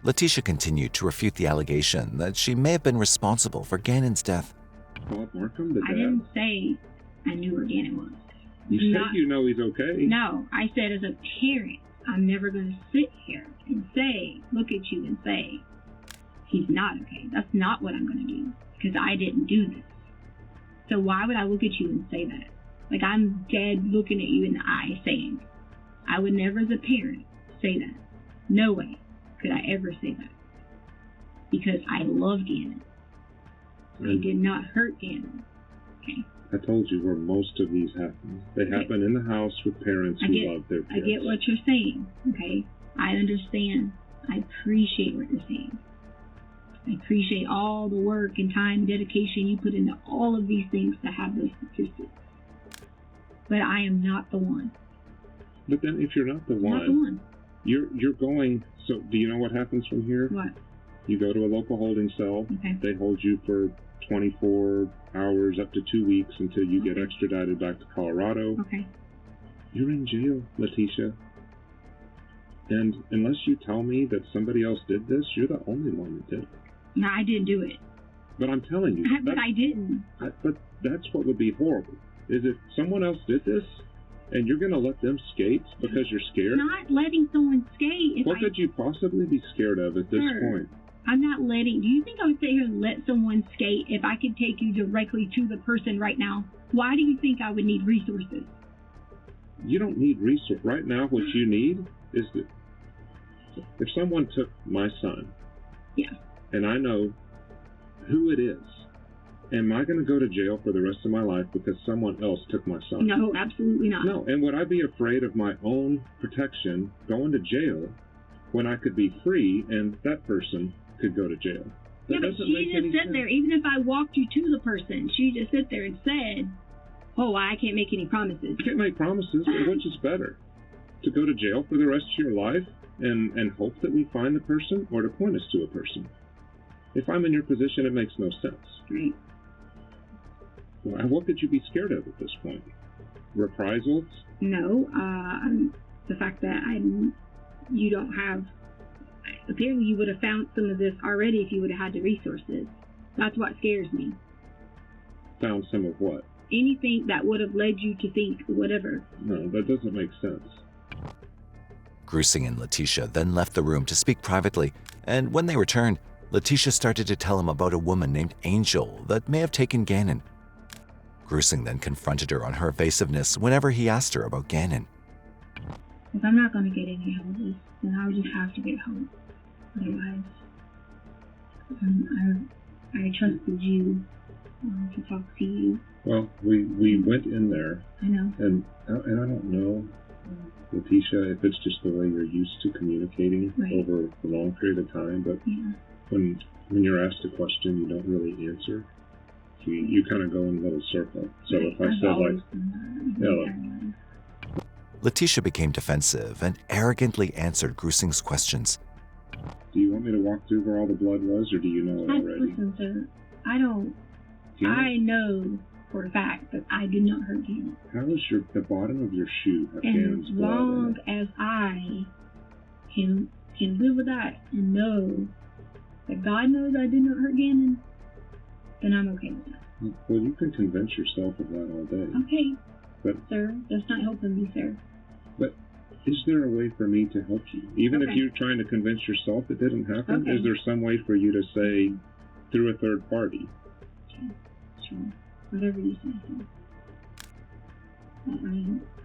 Speaker 3: Letecia continued to refute the allegation that she may have been responsible for Gannon's death.
Speaker 2: Bob Markham, the
Speaker 20: I
Speaker 2: dad?
Speaker 20: didn't say I knew where Gannon was.
Speaker 2: You said you know he's okay.
Speaker 20: No, I said as a parent, I'm never going to sit here and say, look at you and say, he's not okay. That's not what I'm going to do, because I didn't do this. So why would I look at you and say that? Like I'm dead looking at you in the eye saying, I would never as a parent say that. No way could I ever say that. Because I love Gannon. I did not hurt Gannon. Okay.
Speaker 2: I told you where most of these happen. They happen in the house with parents who love their kids.
Speaker 20: I get what you're saying, okay? I understand. I appreciate what you're saying. I appreciate all the work and time and dedication you put into all of these things to have those statistics. But I am not the one.
Speaker 2: But then if you're not the one, you're going, so do you know what happens from here?
Speaker 20: What?
Speaker 2: You go to a local holding cell.
Speaker 20: Okay.
Speaker 2: They hold you for 24 hours up to 2 weeks until you get extradited back to Colorado.
Speaker 20: Okay.
Speaker 2: You're in jail, Letecia. And unless you tell me that somebody else did this, you're the only one that did it.
Speaker 20: No, I didn't do it.
Speaker 2: But I'm telling you.
Speaker 20: But I didn't.
Speaker 2: But that's what would be horrible. Is if someone else did this, and you're going to let them skate because you're scared?
Speaker 20: Not letting someone skate.
Speaker 2: What could you possibly be scared of at this point?
Speaker 20: I'm not letting. Do you think I would sit here and let someone skate if I could take you directly to the person right now? Why do you think I would need resources?
Speaker 2: You don't need resources. Right now, what you need is that if someone took my son, and I know who it is, am I going to go to jail for the rest of my life because someone else took my son?
Speaker 20: No, absolutely not.
Speaker 2: No, and would I be afraid of my own protection going to jail when I could be free and that person could go to jail? That
Speaker 20: but she just sit there. Even if I walked you to the person, she just sit there and said, oh, I can't make any promises.
Speaker 2: You can't make promises, but which is better? To go to jail for the rest of your life and hope that we find the person, or to point us to a person? If I'm in your position, it makes no sense.
Speaker 20: Right.
Speaker 2: Well, what could you be scared of at this point? Reprisals?
Speaker 20: No, the fact that you don't have. Apparently, you would have found some of this already if you would have had the resources. That's what scares me.
Speaker 2: Found some of what?
Speaker 20: Anything that would have led you to think whatever.
Speaker 2: No, that doesn't make sense.
Speaker 3: Grusing and Letecia then left the room to speak privately, and when they returned, Letecia started to tell him about a woman named Angel that may have taken Gannon. Grusing then confronted her on her evasiveness whenever he asked her about Gannon.
Speaker 20: If I'm not going to get any help, then I would just have to get help. Otherwise, I trusted you to talk to you.
Speaker 2: Well, we went in there.
Speaker 20: I know.
Speaker 2: And I don't know, Letecia, if it's just the way you're used to communicating over a long period of time, but when you're asked a question, you don't really answer. You kind of go in a little circle. So if I said
Speaker 3: Letecia became defensive and arrogantly answered Grusing's questions.
Speaker 2: Do you want me to walk through where all the blood was, or do you know it already?
Speaker 20: Listen, sir, I don't. I know for a fact that I did not hurt Gannon.
Speaker 2: How does the bottom of your shoe have Gannon's blood?
Speaker 20: As long as I can live with that and know that God knows I did not hurt Gannon, then I'm okay with that.
Speaker 2: Well, you can convince yourself of that all day.
Speaker 20: Okay.
Speaker 2: But,
Speaker 20: sir, that's not helping me, sir.
Speaker 2: But is there a way for me to help you? Even if you're trying to convince yourself it didn't happen, is there some way for you to say through a third party?
Speaker 20: Sure. Whatever you say, sir.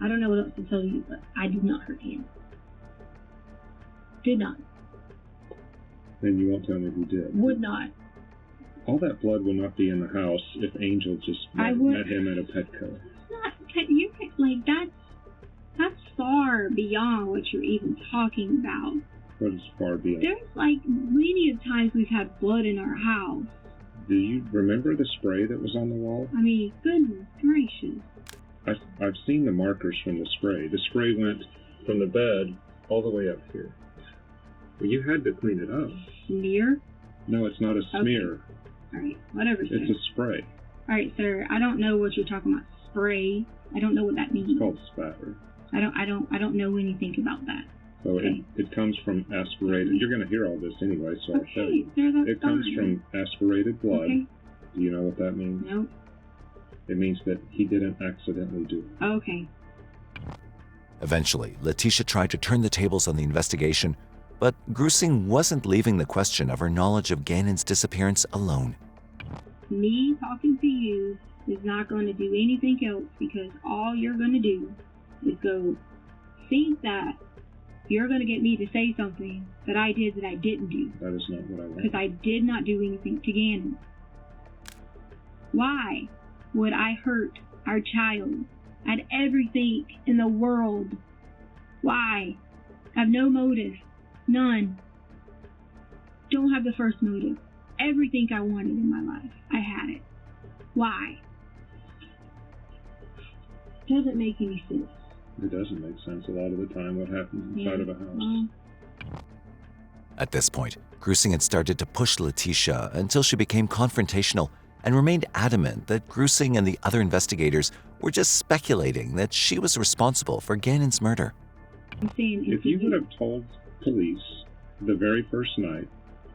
Speaker 20: I don't know what else to tell you, but I did not hurt him. Did not.
Speaker 2: Then you won't tell me who did.
Speaker 20: Would not.
Speaker 2: All that blood will not be in the house if Angel just met him at a Petco.
Speaker 20: Not, you like that's far beyond what you're even talking about.
Speaker 2: What is far beyond?
Speaker 20: There's like many of times we've had blood in our house.
Speaker 2: Do you remember the spray that was on the wall?
Speaker 20: I mean, goodness gracious.
Speaker 2: I've seen the markers from the spray. The spray went from the bed all the way up here. Well, you had to clean it up.
Speaker 20: Smear?
Speaker 2: No, it's not a smear.
Speaker 20: Okay. All right, whatever, sir.
Speaker 2: It's a spray.
Speaker 20: All right, sir. I don't know what you're talking about. Spray. I don't know what that means.
Speaker 2: It's called spatter.
Speaker 20: I don't know anything about that.
Speaker 2: So
Speaker 20: okay.
Speaker 2: it comes from aspirated. You're going to hear all this anyway, so I'll tell you.
Speaker 20: Sir, that's
Speaker 2: it comes from aspirated blood.
Speaker 20: Okay.
Speaker 2: Do you know what that means?
Speaker 20: No.
Speaker 2: It means that he didn't accidentally do it.
Speaker 20: Okay.
Speaker 3: Eventually, Letecia tried to turn the tables on the investigation, but Grusing wasn't leaving the question of her knowledge of Gannon's disappearance alone.
Speaker 20: Me talking to you is not going to do anything else, because all you're going to do is go think that you're going to get me to say something that I did that I didn't do.
Speaker 2: That is not what I want.
Speaker 20: Because I did not do anything to Gannon. Why would I hurt our child? I had everything in the world. Why? I have no motive. None. Don't have the first motive. Everything I wanted in my life, I had it. Why? Doesn't make any sense.
Speaker 2: It doesn't make sense a lot of the time what happens inside of a house.
Speaker 3: At this point, Grusing had started to push Letecia until she became confrontational and remained adamant that Grusing and the other investigators were just speculating that she was responsible for Gannon's murder.
Speaker 2: If you would have told police the very first night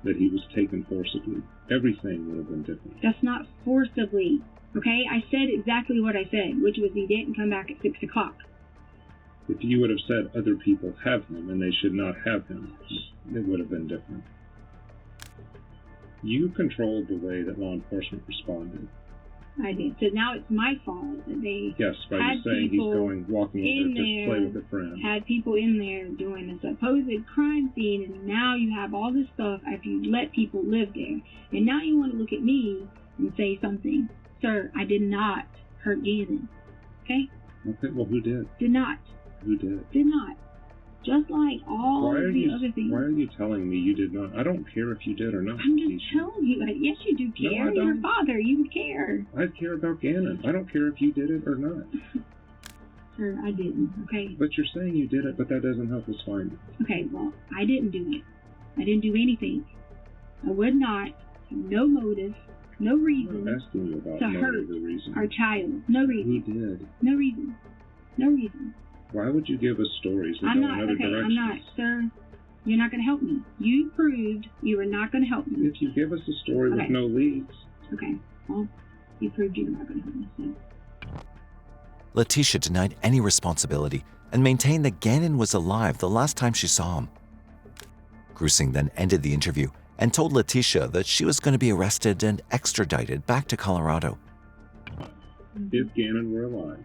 Speaker 2: that he was taken forcibly, everything would have been different.
Speaker 20: That's not forcibly, okay? I said exactly what I said, which was he didn't come back at 6 o'clock.
Speaker 2: If you would have said other people have him and they should not have him, it would have been different. You controlled the way that law enforcement responded.
Speaker 20: I did. So now it's my fault that they
Speaker 2: yes, by just saying he's going walking over to play with a friend.
Speaker 20: Had people in there doing a supposed crime scene, and now you have all this stuff after you let people live there. And now you want to look at me and say something. Sir, I did not hurt Gannon. Okay?
Speaker 2: Okay, well, who did?
Speaker 20: Did not.
Speaker 2: Who did?
Speaker 20: Did not. Just like all of the other things.
Speaker 2: Why are you telling me you did not? I don't care if you did or not.
Speaker 20: I'm just telling you. Yes, you do care.
Speaker 2: No, I don't.
Speaker 20: Your father, you would care.
Speaker 2: I care about Gannon. I don't care if you did it or not.
Speaker 20: Sir, I didn't, okay?
Speaker 2: But you're saying you did it, but that doesn't help us find it.
Speaker 20: Okay, well, I didn't do it. I didn't do anything. I would not. No motive. No reason.
Speaker 2: I'm asking you about
Speaker 20: to hurt
Speaker 2: reason.
Speaker 20: Our child. No reason.
Speaker 2: Who did?
Speaker 20: No reason. No reason.
Speaker 2: Why would you give us stories that
Speaker 20: I'm
Speaker 2: go
Speaker 20: not,
Speaker 2: in other
Speaker 20: okay,
Speaker 2: directions?
Speaker 20: I'm not, sir. You're not going to help me. You proved you were not going to help me.
Speaker 2: If you give us a story with no leads.
Speaker 20: Okay, well, you proved you were not going to help me, so.
Speaker 3: Letecia denied any responsibility and maintained that Gannon was alive the last time she saw him. Grusing then ended the interview and told Letecia that she was going to be arrested and extradited back to Colorado.
Speaker 2: If Gannon were alive,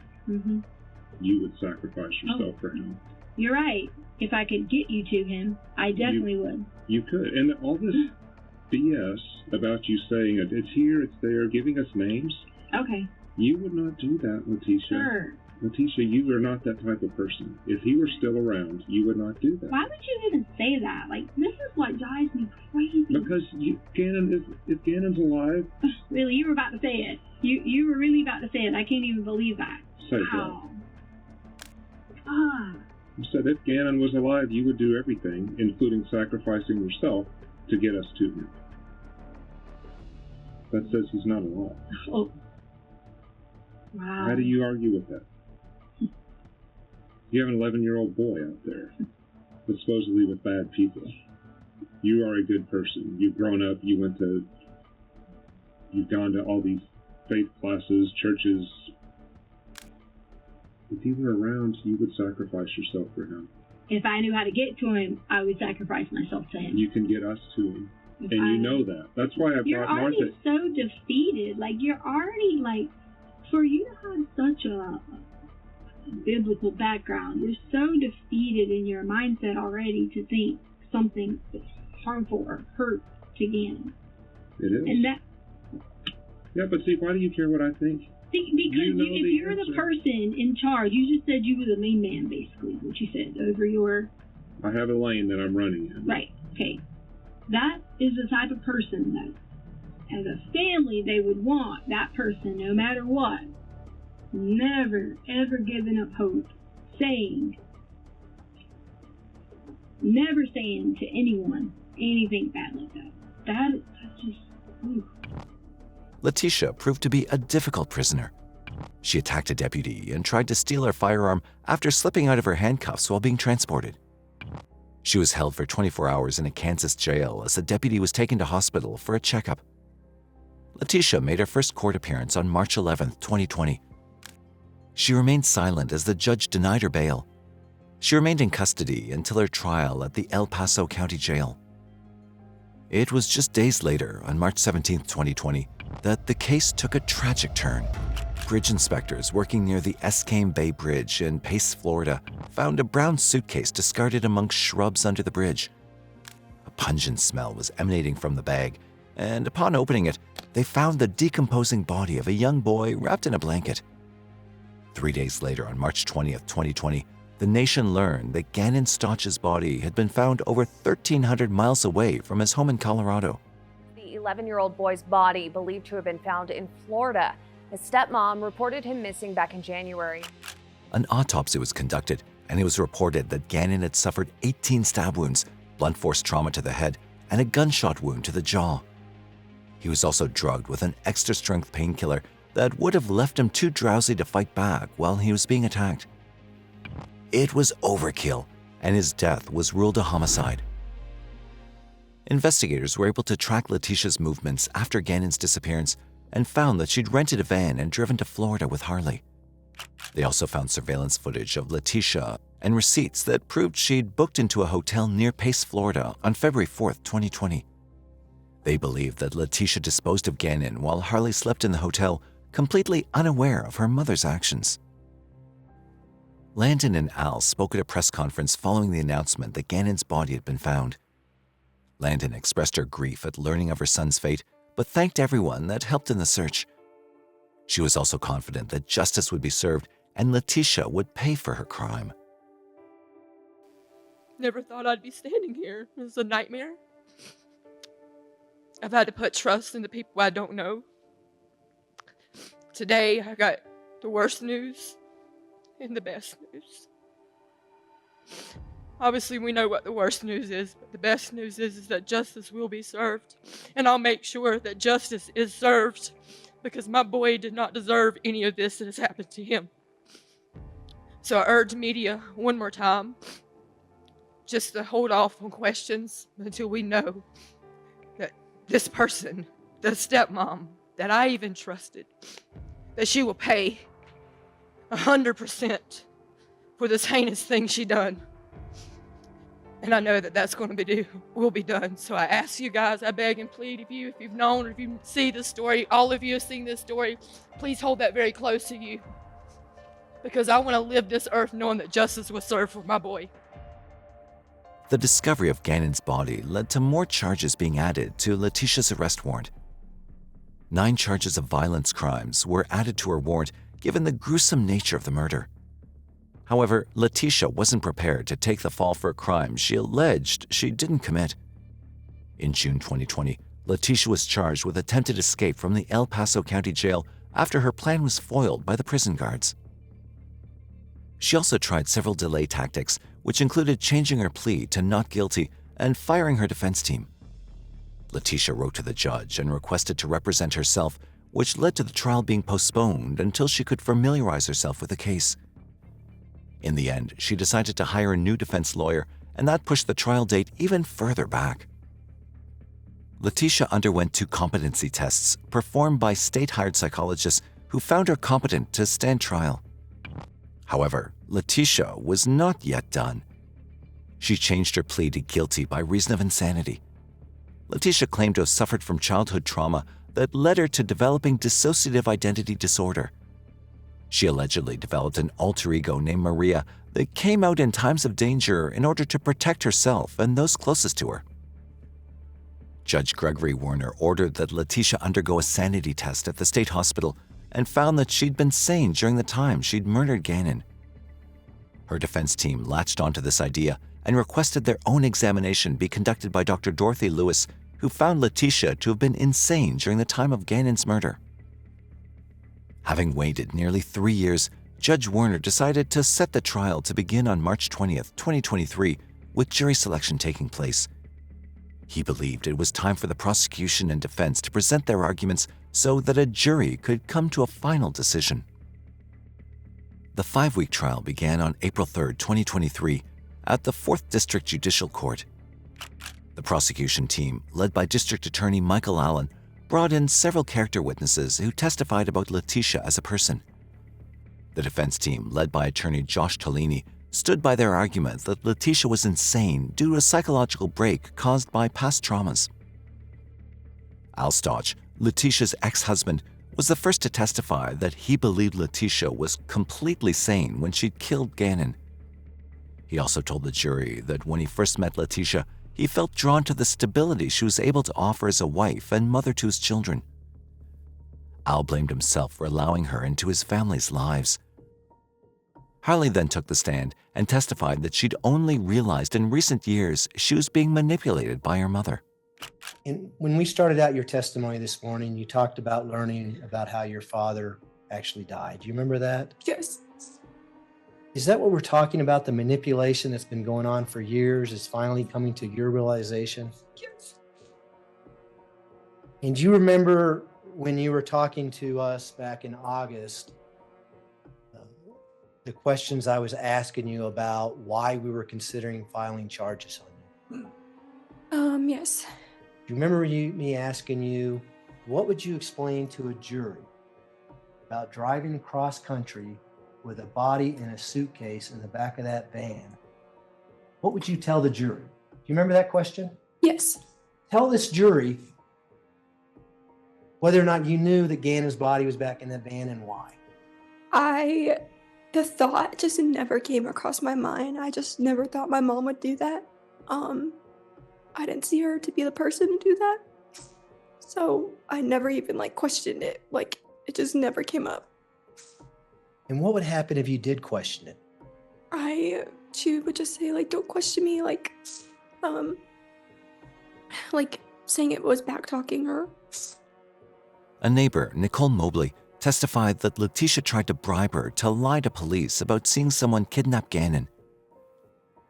Speaker 2: you would sacrifice yourself for him.
Speaker 20: You're right. If I could get you to him, I definitely would.
Speaker 2: You could. And all this BS about you saying it's here, it's there, giving us names.
Speaker 20: Okay.
Speaker 2: You would not do that, Letecia.
Speaker 20: Sure.
Speaker 2: Letecia, you are not that type of person. If he were still around, you would not do that.
Speaker 20: Why would you even say that? Like, this is what drives me crazy.
Speaker 2: Because if Gannon's alive...
Speaker 20: Really, you were about to say it. You were really about to say it. I can't even believe that.
Speaker 2: Say
Speaker 20: wow.
Speaker 2: that.
Speaker 20: Ah.
Speaker 2: You said if Gannon was alive, you would do everything, including sacrificing yourself, to get us to him. That says he's not alive.
Speaker 20: Oh. Wow.
Speaker 2: How do you argue with that? You have an 11-year-old boy out there, but supposedly with bad people. You are a good person. You've grown up. You've gone to all these faith classes, churches. If he were around, you would sacrifice yourself for him.
Speaker 20: If I knew how to get to him, I would sacrifice myself to him.
Speaker 2: You can get us to him. And you know that. That's why I
Speaker 20: You're
Speaker 2: brought
Speaker 20: already
Speaker 2: Martha.
Speaker 20: so defeated. Like, you're already, like, for you to have such a biblical background, you're so defeated in your mindset already to think something that's harmful or hurt to Gannon.
Speaker 2: It is.
Speaker 20: And that,
Speaker 2: Yeah, but see, why do you care what I think?
Speaker 20: because
Speaker 2: You know
Speaker 20: if
Speaker 2: the
Speaker 20: you're the
Speaker 2: answer.
Speaker 20: person in charge, you just said you were the main man, basically, is what you said, over your...
Speaker 2: I have a lane that I'm running in.
Speaker 20: Right, okay. That is the type of person that, as a family, they would want that person, no matter what, never, ever giving up hope, never saying to anyone anything bad like that. That's just... Ooh.
Speaker 3: Letecia proved to be a difficult prisoner. She attacked a deputy and tried to steal her firearm after slipping out of her handcuffs while being transported. She was held for 24 hours in a Kansas jail as the deputy was taken to hospital for a checkup. Letecia made her first court appearance on March 11, 2020. She remained silent as the judge denied her bail. She remained in custody until her trial at the El Paso County Jail. It was just days later, on March 17, 2020, that the case took a tragic turn. Bridge inspectors working near the Escame Bay Bridge in Pace, Florida, found a brown suitcase discarded amongst shrubs under the bridge. A pungent smell was emanating from the bag, and upon opening it, they found the decomposing body of a young boy wrapped in a blanket. 3 days later, on March 20th, 2020, the nation learned that Gannon Stauch's body had been found over 1,300 miles away from his home in Colorado.
Speaker 21: The 11-year-old boy's body believed to have been found in Florida. His stepmom reported him missing back in January.
Speaker 3: An autopsy was conducted, and it was reported that Gannon had suffered 18 stab wounds, blunt force trauma to the head, and a gunshot wound to the jaw. He was also drugged with an extra-strength painkiller that would have left him too drowsy to fight back while he was being attacked. It was overkill, and his death was ruled a homicide. Investigators were able to track Letecia's movements after Gannon's disappearance and found that she'd rented a van and driven to Florida with Harley. They also found surveillance footage of Letecia and receipts that proved she'd booked into a hotel near Pace, Florida on February 4, 2020. They believed that Letecia disposed of Gannon while Harley slept in the hotel, completely unaware of her mother's actions. Landon and Al spoke at a press conference following the announcement that Gannon's body had been found. Landon expressed her grief at learning of her son's fate, but thanked everyone that helped in the search. She was also confident that justice would be served and Letecia would pay for her crime.
Speaker 15: Never thought I'd be standing here. It was a nightmare. I've had to put trust in the people I don't know. Today, I got the worst news and the best news. Obviously, we know what the worst news is, but the best news is that justice will be served. And I'll make sure that justice is served because my boy did not deserve any of this that has happened to him. So I urge media one more time just to hold off on questions until we know that this person, the stepmom that I even trusted, that she will pay 100% for this heinous thing she done. And I know that that's going to will be done. So I ask you guys, I beg and plead if you've known or if you see this story, all of you have seen this story, please hold that very close to you. Because I want to live this earth knowing that justice was served for my boy.
Speaker 3: The discovery of Gannon's body led to more charges being added to Letecia's arrest warrant. 9 charges of violence crimes were added to her warrant given the gruesome nature of the murder. However, Letecia wasn't prepared to take the fall for a crime she alleged she didn't commit. In June 2020, Letecia was charged with attempted escape from the El Paso County Jail after her plan was foiled by the prison guards. She also tried several delay tactics, which included changing her plea to not guilty and firing her defense team. Letecia wrote to the judge and requested to represent herself, which led to the trial being postponed until she could familiarize herself with the case. In the end, she decided to hire a new defense lawyer, and that pushed the trial date even further back. Letecia underwent 2 competency tests performed by state-hired psychologists who found her competent to stand trial. However, Letecia was not yet done. She changed her plea to guilty by reason of insanity. Letecia claimed to have suffered from childhood trauma that led her to developing dissociative identity disorder. She allegedly developed an alter ego named Maria that came out in times of danger in order to protect herself and those closest to her. Judge Gregory Warner ordered that Letecia undergo a sanity test at the state hospital and found that she'd been sane during the time she'd murdered Gannon. Her defense team latched onto this idea and requested their own examination be conducted by Dr. Dorothy Lewis, who found Letecia to have been insane during the time of Gannon's murder. Having waited nearly 3 years, Judge Warner decided to set the trial to begin on March 20th, 2023, with jury selection taking place. He believed it was time for the prosecution and defense to present their arguments so that a jury could come to a final decision. The 5-week trial began on April 3, 2023, at the 4th District Judicial Court. The prosecution team, led by District Attorney Michael Allen, brought in several character witnesses who testified about Letecia as a person. The defense team, led by attorney Josh Tolini, stood by their argument that Letecia was insane due to a psychological break caused by past traumas. Al Stauch, Letecia's ex-husband, was the first to testify that he believed Letecia was completely sane when she'd killed Gannon. He also told the jury that when he first met Letecia, he felt drawn to the stability she was able to offer as a wife and mother to his children. Al blamed himself for allowing her into his family's lives. Harley then took the stand and testified that she'd only realized in recent years she was being manipulated by her mother.
Speaker 1: And when we started out your testimony this morning, you talked about learning about how your father actually died. Do you remember that?
Speaker 22: Yes.
Speaker 1: Is that what we're talking about? The manipulation that's been going on for years is finally coming to your realization?
Speaker 22: Yes.
Speaker 1: And do you remember when you were talking to us back in August, the questions I was asking you about why we were considering filing charges on you?
Speaker 22: Yes.
Speaker 1: Do you remember me asking you, what would you explain to a jury about driving cross country with a body in a suitcase in the back of that van? What would you tell the jury? Do you remember that question?
Speaker 22: Yes.
Speaker 1: Tell this jury whether or not you knew that Gannon's body was back in that van and why.
Speaker 22: The thought just never came across my mind. I just never thought my mom would do that. I didn't see her to be the person to do that. So I never even questioned it. It just never came up.
Speaker 1: And what would happen if you did question it?
Speaker 22: She would just say, don't question me, saying it was back talking her.
Speaker 3: A neighbor, Nicole Mobley, testified that Letecia tried to bribe her to lie to police about seeing someone kidnap Gannon.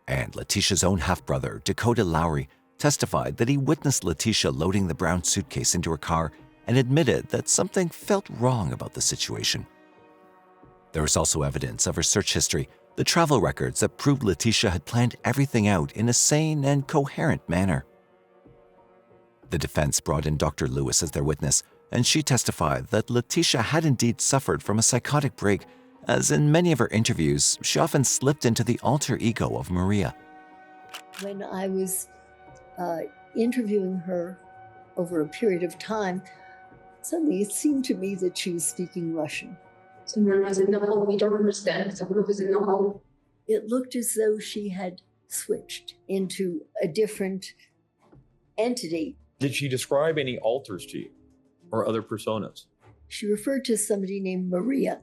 Speaker 3: And Letecia's own half-brother, Dakota Lowry, testified that he witnessed Letecia loading the brown suitcase into her car and admitted that something felt wrong about the situation. There was also evidence of her search history, the travel records that proved Letecia had planned everything out in a sane and coherent manner. The defense brought in Dr. Lewis as their witness, and she testified that Letecia had indeed suffered from a psychotic break, as in many of her interviews, she often slipped into the alter ego of Maria.
Speaker 23: When I was interviewing her over a period of time, suddenly it seemed to me that she was speaking Russian.
Speaker 22: Someone was in the hole, we don't understand. Someone was in the hole.
Speaker 23: It looked as though she had switched into a different entity.
Speaker 24: Did she describe any alters to you or other personas?
Speaker 23: She referred to somebody named Maria.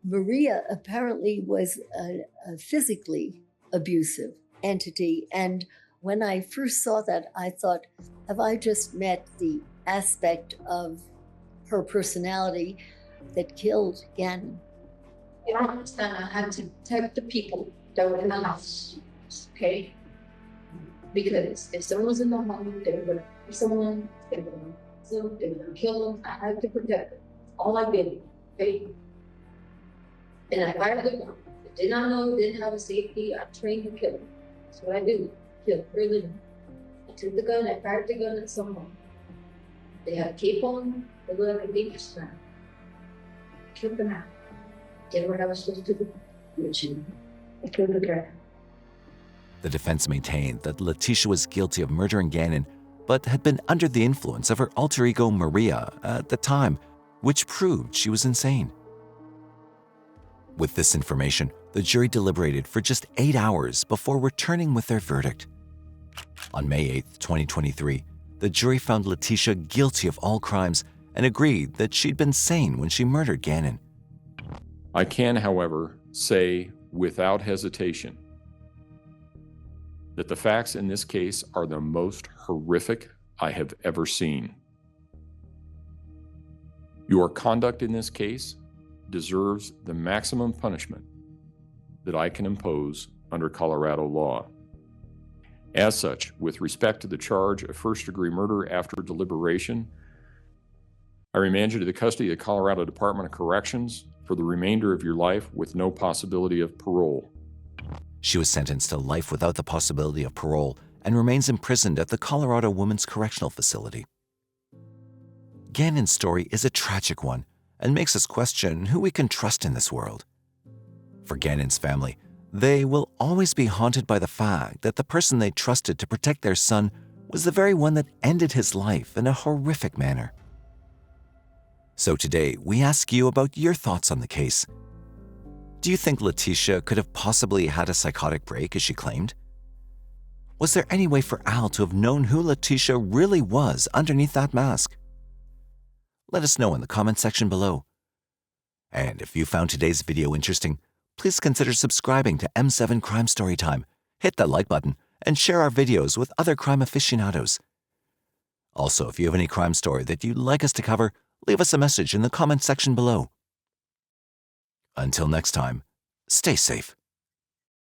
Speaker 23: Maria apparently was a physically abusive entity. And when I first saw that, I thought, have I just met the aspect of her personality that killed Gannon?
Speaker 22: You don't understand. I had to protect the people that were in the house, okay? Because if someone was in the home, they were going to kill someone, they were going to kill them. I had to protect them. All I did, okay? And I fired the gun. I did not know, didn't have a safety. I trained to kill them. That's what I do. Kill for a living. I took the gun, I fired the gun at someone. They had a cape on, they looked like a dangerous man. Killed them out. Did what I was supposed to do. I killed the guy.
Speaker 3: The defense maintained that Letecia was guilty of murdering Gannon, but had been under the influence of her alter ego Maria at the time, which proved she was insane. With this information, the jury deliberated for just 8 hours before returning with their verdict. On May 8, 2023, the jury found Letecia guilty of all crimes and agreed that she'd been sane when she murdered Gannon.
Speaker 4: I can, however, say without hesitation that the facts in this case are the most horrific I have ever seen. Your conduct in this case deserves the maximum punishment that I can impose under Colorado law. As such, with respect to the charge of first-degree murder after deliberation, I remand you to the custody of the Colorado Department of Corrections for the remainder of your life with no possibility of parole.
Speaker 3: She was sentenced to life without the possibility of parole and remains imprisoned at the Colorado Women's Correctional Facility. Gannon's story is a tragic one and makes us question who we can trust in this world. For Gannon's family, they will always be haunted by the fact that the person they trusted to protect their son was the very one that ended his life in a horrific manner. So today, we ask you about your thoughts on the case. Do you think Letecia could have possibly had a psychotic break as she claimed? Was there any way for Al to have known who Letecia really was underneath that mask? Let us know in the comment section below. And if you found today's video interesting, please consider subscribing to M7 Crime Storytime, hit that like button, and share our videos with other crime aficionados. Also, if you have any crime story that you'd like us to cover, leave us a message in the comment section below. Until next time, stay safe.